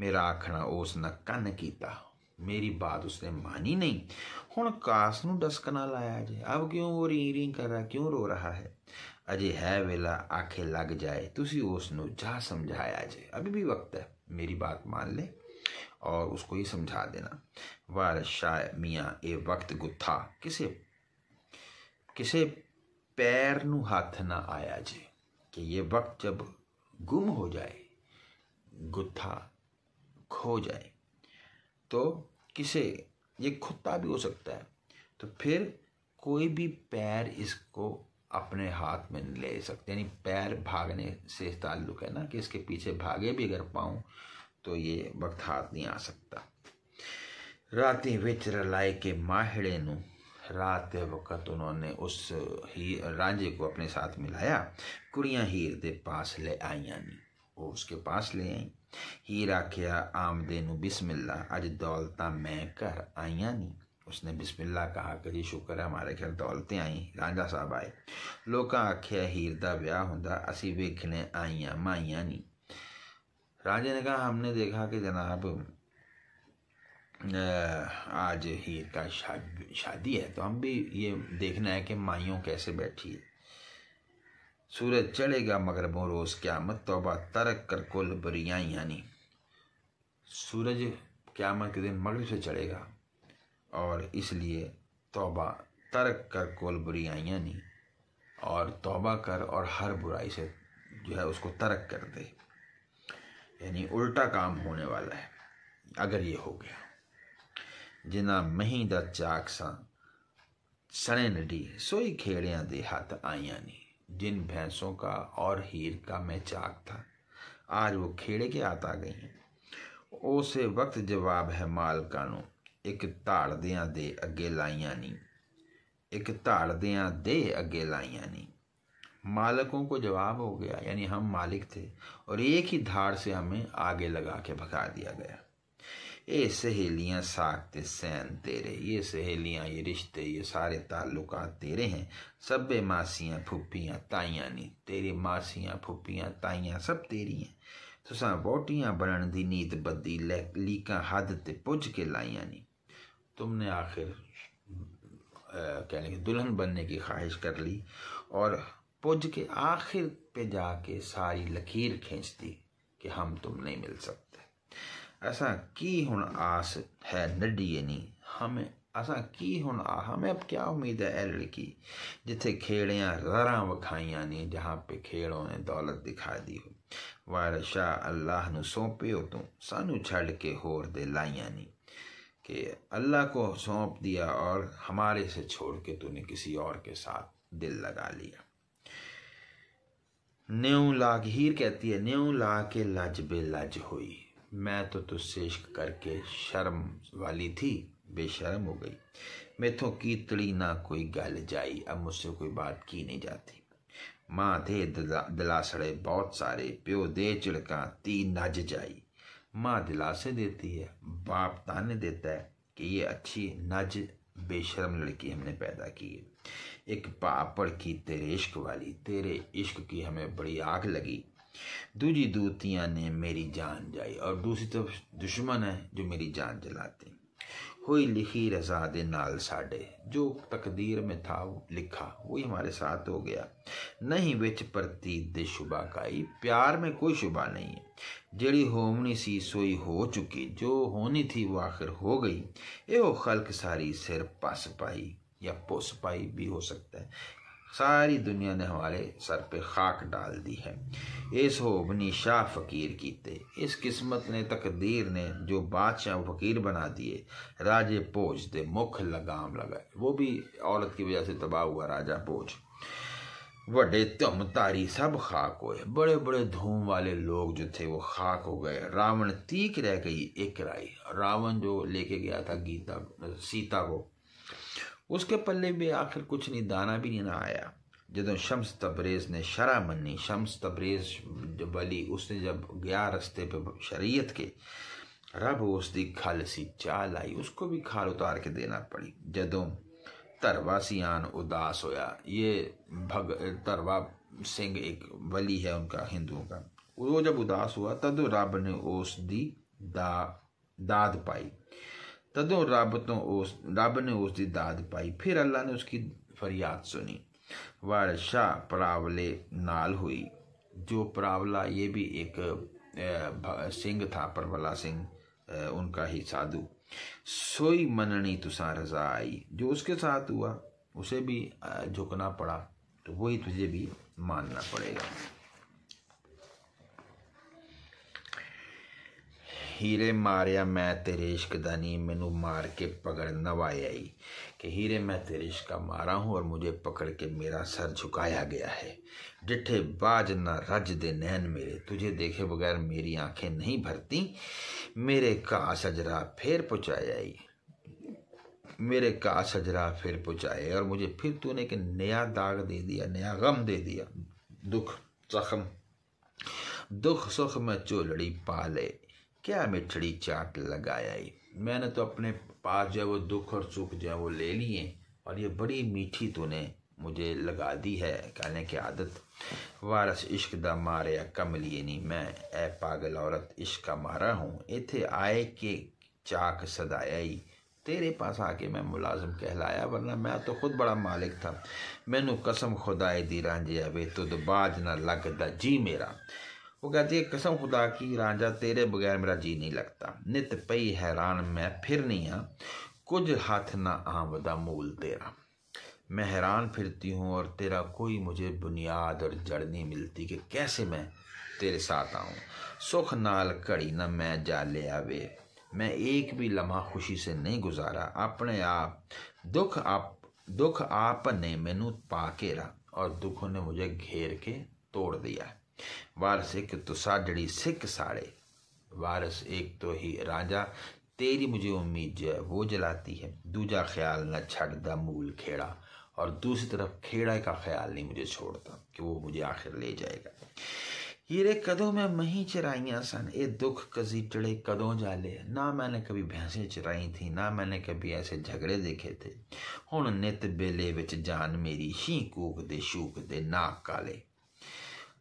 मेरा आखना उस न कन कीता, मेरी बात उसने मानी नहीं। हुण कास नू डसकना लाया जे, अब क्यों वो री री कर रहा, क्यों रो रहा है। अजे है वेला आखे लग जाए, तुसी उसनू जा समझाया जे। अभी भी वक्त है, मेरी बात मान ले और उसको ही समझा देना। वारस शाह मियाँ ए वक्त गुत्था, किसे किसे पैर नू हाथ ना आया जे, कि ये वक्त जब गुम हो जाए, गुत्था खो जाए, तो किसे, ये खुदा भी हो सकता है, तो फिर कोई भी पैर इसको अपने हाथ में ले सकते, यानी पैर भागने से ताल्लुक है ना, कि इसके पीछे भागे भी अगर पाऊँ तो ये वक्त हाथ नहीं आ सकता। रातें विच रलाए के माहिड़े नू, रात वक़्त उन्होंने उस ही रांझे को अपने साथ मिलाया। कुड़ियाँ हीर दे पास ले आईयां नी, वो उसके पास ले आई। हीर आख्या आमदे नू बिस्मिल्ला, अज दौलतां मैं घर आईयां नी। उसने बिस्मिल्लाह कहा कि जी शुक्र है हमारे घर दौलतें आई, रांझा साहब आए। लोकां आख्या हीर दा ब्याह हुंदा, असी वेखने आईयां माईयां नी। रांझे ने कहा हमने देखा कि जनाब आज हीर का शादी है, तो हम भी ये देखना है कि माइयों कैसे बैठी है। सूरज चढ़ेगा मगरबों रोज़ क़यामत, तौबा तरक कर कुल बुराइयां, यानी सूरज क़यामत के दिन मगरिब से चढ़ेगा, और इसलिए तौबा तरक कर कुल बुराइयां नी, और तौबा कर और हर बुराई से जो है उसको तरक कर दे, यानी उल्टा काम होने वाला है अगर ये हो गया। जिना मही दा चाक सा सने नडी, सोई खेड़ियां दे हाथ आईयां नी। जिन भैंसों का और हीर का मैं चाक था, आज वो खेड़े के हाथ आ गई हैं। उसे वक्त जवाब है मालकां नू, एक धाड़ दियां दे अगे लाइयां नी, एक धाड़ दियां दे अगे लाइयां नी। मालिकों को जवाब हो गया, यानी हम मालिक थे और एक ही धाड़ से हमें आगे लगा के भगा दिया गया। ये सहेलियाँ साकते सैन तेरे, ये सहेलियाँ, ये रिश्ते, ये सारे ताल्लुकात तेरे हैं। सब्बे मासियाँ फुप्पियाँ ताइयाँ नी, तेरी मासियाँ फुप्पियाँ ताइयाँ सब तेरी हैं। तुसां वोटियाँ बनन दी नीत बद्दी, लीकां हद ते पुज के लाइयां नी। तुमने आखिर कहने की दुल्हन बनने की ख्वाहिश कर ली और पुज के आखिर पे जाके सारी लकीर खींच दी कि हम तुम नहीं मिल सकते। ऐसा की हुण आस है नड्डिए नी, हमें असा की हुण हमें अब क्या उम्मीद है ए लड़की, जिथे खेड़ियाँ ज़रा वखाइयां नी, जहाँ पे खेड़ों ने दौलत दिखा दी हो। वारशाह अल्लाह नू सौंपे हो तू, सानू छड़ के होर दे लाइयां नी, कि अल्लाह को सौंप दिया और हमारे से छोड़ के तूने किसी और के साथ दिल लगा लिया। न्यों ला के, हीर कहती है, न्यों ला के लज बेलज हुई, मैं तो तुझसे इश्क करके शर्म वाली थी, बेशर्म हो गई। मैथों कीतड़ी ना कोई गल जाई, अब मुझसे कोई बात की नहीं जाती। माँ दे दिलासड़े बहुत सारे, प्यो दे चिड़का ती नज जाई। माँ दिलासे देती है, बाप ताने देता है कि ये अच्छी नज बेशर्म लड़की हमने पैदा की है। एक पापड़ की तेरे इश्क वाली, तेरे इश्क की हमें बड़ी आग लगी। दूजी दूतियाँ ने मेरी जान जाई, और दूसरी तरफ दुश्मन है जो मेरी जान जलाते। हुई लिखी रजा दे नाल साडे, जो तकदीर में था वो लिखा वही हमारे साथ हो गया। नहीं विच प्रतीत दे शुबा काई, प्यार में कोई शुबा नहीं है। जेड़ी होमनी सी सोई हो चुकी, जो होनी थी वो आखिर हो गई। एहो खल्क सारी सिर पस पाई, या पुस पाई भी हो सकता है। सारी दुनिया ने हमारे सर पे खाक डाल दी है। इस होबनी शाह फकीर कीते, इस किस्मत ने तकदीर ने जो बादशाह फकीर बना दिए। राजे पोज दे मुख लगाम लगाए, वो भी औरत की वजह से तबाह हुआ राजा पोज। बड़े तुम तारी सब खाक हुए, बड़े बड़े धूम वाले लोग जो थे वो खाक हो गए। रावण तीक रह गई एक राई, रावण जो लेके गया था गीता सीता को, उसके पल्ले भी आखिर कुछ नहीं, दाना भी नहीं ना आया। जदों शम्स तबरेज ने शरा मनी, शम्स तबरेज वली उसने जब गया रस्ते पे शरीयत के, रब उसकी खल सी चाल आई, उसको भी खाल उतार के देना पड़ी। जदों धरवा सियान उदास होया, ये धरवा सिंह एक वली है उनका हिंदुओं का, वो जब उदास हुआ तदों रब ने उसकी दाद पाई, तदों रब ने उसकी दाद पाई। फिर अल्लाह ने उसकी फरियाद सुनी। वारशाह परावले नाल हुई, जो परावला ये भी एक सिंह था, परवला सिंह उनका ही साधु। सोई मननी तुसा रजा आई, जो उसके साथ हुआ उसे भी झुकना पड़ा, तो वही तुझे भी मानना पड़ेगा। हीरे मारिया मैं तेरे इश्क दा नी, मैनू मार के पकड़ नवाया ही, कि हीरे मैं तेरे इश्क का मारा हूँ और मुझे पकड़ के मेरा सर झुकाया गया है। डिठे बाज न रज दे नैन मेरे, तुझे देखे बगैर मेरी आंखें नहीं भरती। मेरे का सजरा फिर पुचाया ही, मेरे का सजरा फिर पुचाए, और मुझे फिर तूने एक नया दाग दे दिया, नया गम दे दिया। दुख जख्म दुख सुख में चोलड़ी पाले, क्या मिठड़ी चाट लगाया ही। मैंने तो अपने पास जो है वो दुख और सुख जो है वो ले लिए, और ये बड़ी मीठी तूने मुझे लगा दी है कहने की आदत। वारस इश्क दा मारिया कमलिए नी, मैं ए पागल औरत इश्क का मारा हूँ। इथे आए के चाक सदाया ही, तेरे पास आके मैं मुलाजिम कहलाया, वरना मैं तो खुद बड़ा मालिक था। मैनू कसम खुदाए दी रांझिया वे, तुद बाज ना लगदा जी मेरा। वो कहती है कसम खुदा की रांझा, तेरे बगैर मेरा जी नहीं लगता। नित पई हैरान मैं फिर नहीं हाँ, कुछ हाथ ना आमदा मूल तेरा। मैं हैरान फिरती हूँ और तेरा कोई मुझे बुनियाद और जड़ नहीं मिलती कि कैसे मैं तेरे साथ आऊँ। सुख नाल घड़ी न मैं जाले आवे, मैं एक भी लम्हा खुशी से नहीं गुजारा। अपने आप दुख आप ने मैनू पा घेरा, और दुखों ने मुझे घेर के तोड़ दिया। वारस एक तो साजड़ी सिख साड़े, वारस एक तो ही राजा, तेरी मुझे उम्मीद जो है वो जलाती है। दूजा ख्याल न छड़दा मूल खेड़ा, और दूसरी तरफ खेड़ा का ख्याल नहीं मुझे छोड़ता कि वो मुझे आखिर ले जाएगा। हीरे कदों में मही चराइयां सन, ये दुख कसीटड़े कदों जाले। ना मैंने कभी भैंसें चराई थी, ना मैंने कभी ऐसे झगड़े देखे थे। हुण नित बेले विच जान मेरी, शी कूक दे नाक काले।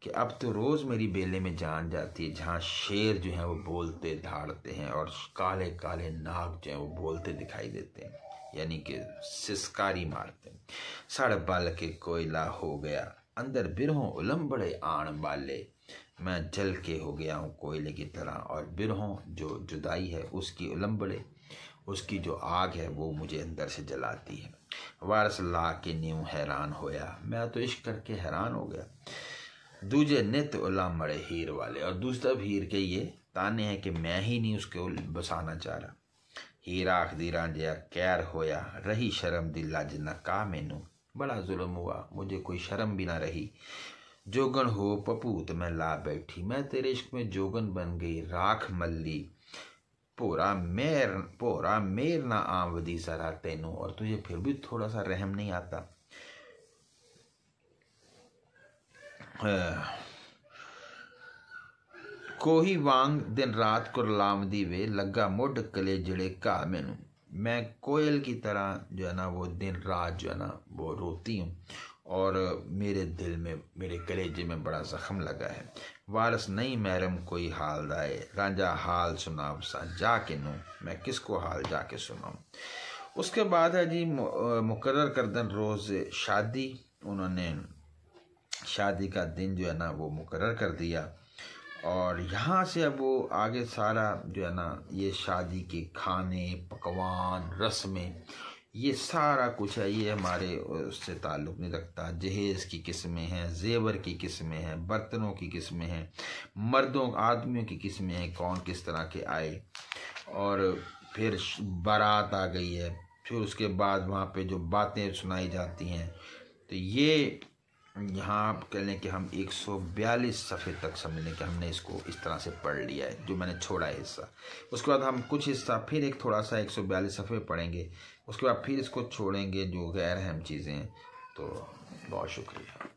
कि अब तो रोज़ मेरी बेले में जान जाती है, जहाँ शेर जो है वो बोलते धाड़ते हैं और काले काले नाग जो है वो बोलते दिखाई देते हैं, यानी कि सिसकारी मारते हैं। सड़ बल के कोयला हो गया, अंदर बिरहों उलम बड़े आण बाले। मैं जल के हो गया हूँ कोयले की तरह, और बिरहों जो जुदाई है उसकी उलम्बड़े, उसकी जो आग है वो मुझे अंदर से जलाती है। वारस ला के न्यूं हैरान होया, मैं तो इश्क करके हैरान हो गया। दूजे नित उलम बड़े हीर वाले, और दूसरा हीर के ये ताने हैं कि मैं ही नहीं उसके बसाना चाह रहा। हीर आखदी रांझिया कैर होया, रही शर्म दी लज न का मैनू। बड़ा जुल्म हुआ, मुझे कोई शर्म भी ना रही। जोगन हो पपूत मैं ला बैठी, मैं तेरे इश्क में जोगन बन गई राख मल्ली। भोरा मेर ना आमदी जरा तेनू, और तुझे फिर भी थोड़ा सा रहम नहीं आता। कोही वांग दिन रात कुरलामदी वे, लगा मुड कले जड़े का मैनू। मैं कोयल की तरह जो है ना वो दिन रात जो है ना वो रोती हूँ, और मेरे दिल में, मेरे कलेजे में बड़ा जख्म लगा है। वारस नहीं महरम कोई हाल दाए, रांझा हाल सुनाव सा जाके नू, मैं किसको हाल जाके सुनाऊँ। उसके बाद है जी मुकर्रर करदन रोज़ शादी। उन्होंने शादी का दिन जो है ना वो मुकर्रर कर दिया, और यहाँ से अब वो आगे सारा जो है ना ये शादी के खाने पकवान रस्में ये सारा कुछ है, ये हमारे उससे ताल्लुक़ नहीं रखता। जहेज़ की किस्में हैं, जेवर की किस्में हैं, बर्तनों की किस्में हैं, मर्दों आदमियों की किस्में हैं, कौन किस तरह के आए, और फिर बारात आ गई है, फिर उसके बाद वहाँ पे जो बातें सुनाई जाती हैं। तो ये यहाँ आप कह लें कि हम 142 सफ़े तक समझ लें कि हमने इसको इस तरह से पढ़ लिया है, जो मैंने छोड़ा है हिस्सा। उसके बाद हम कुछ हिस्सा फिर एक थोड़ा सा 142 सफ़े पढ़ेंगे, उसके बाद फिर इसको छोड़ेंगे जो गैर अहम चीज़ें हैं। तो बहुत शुक्रिया।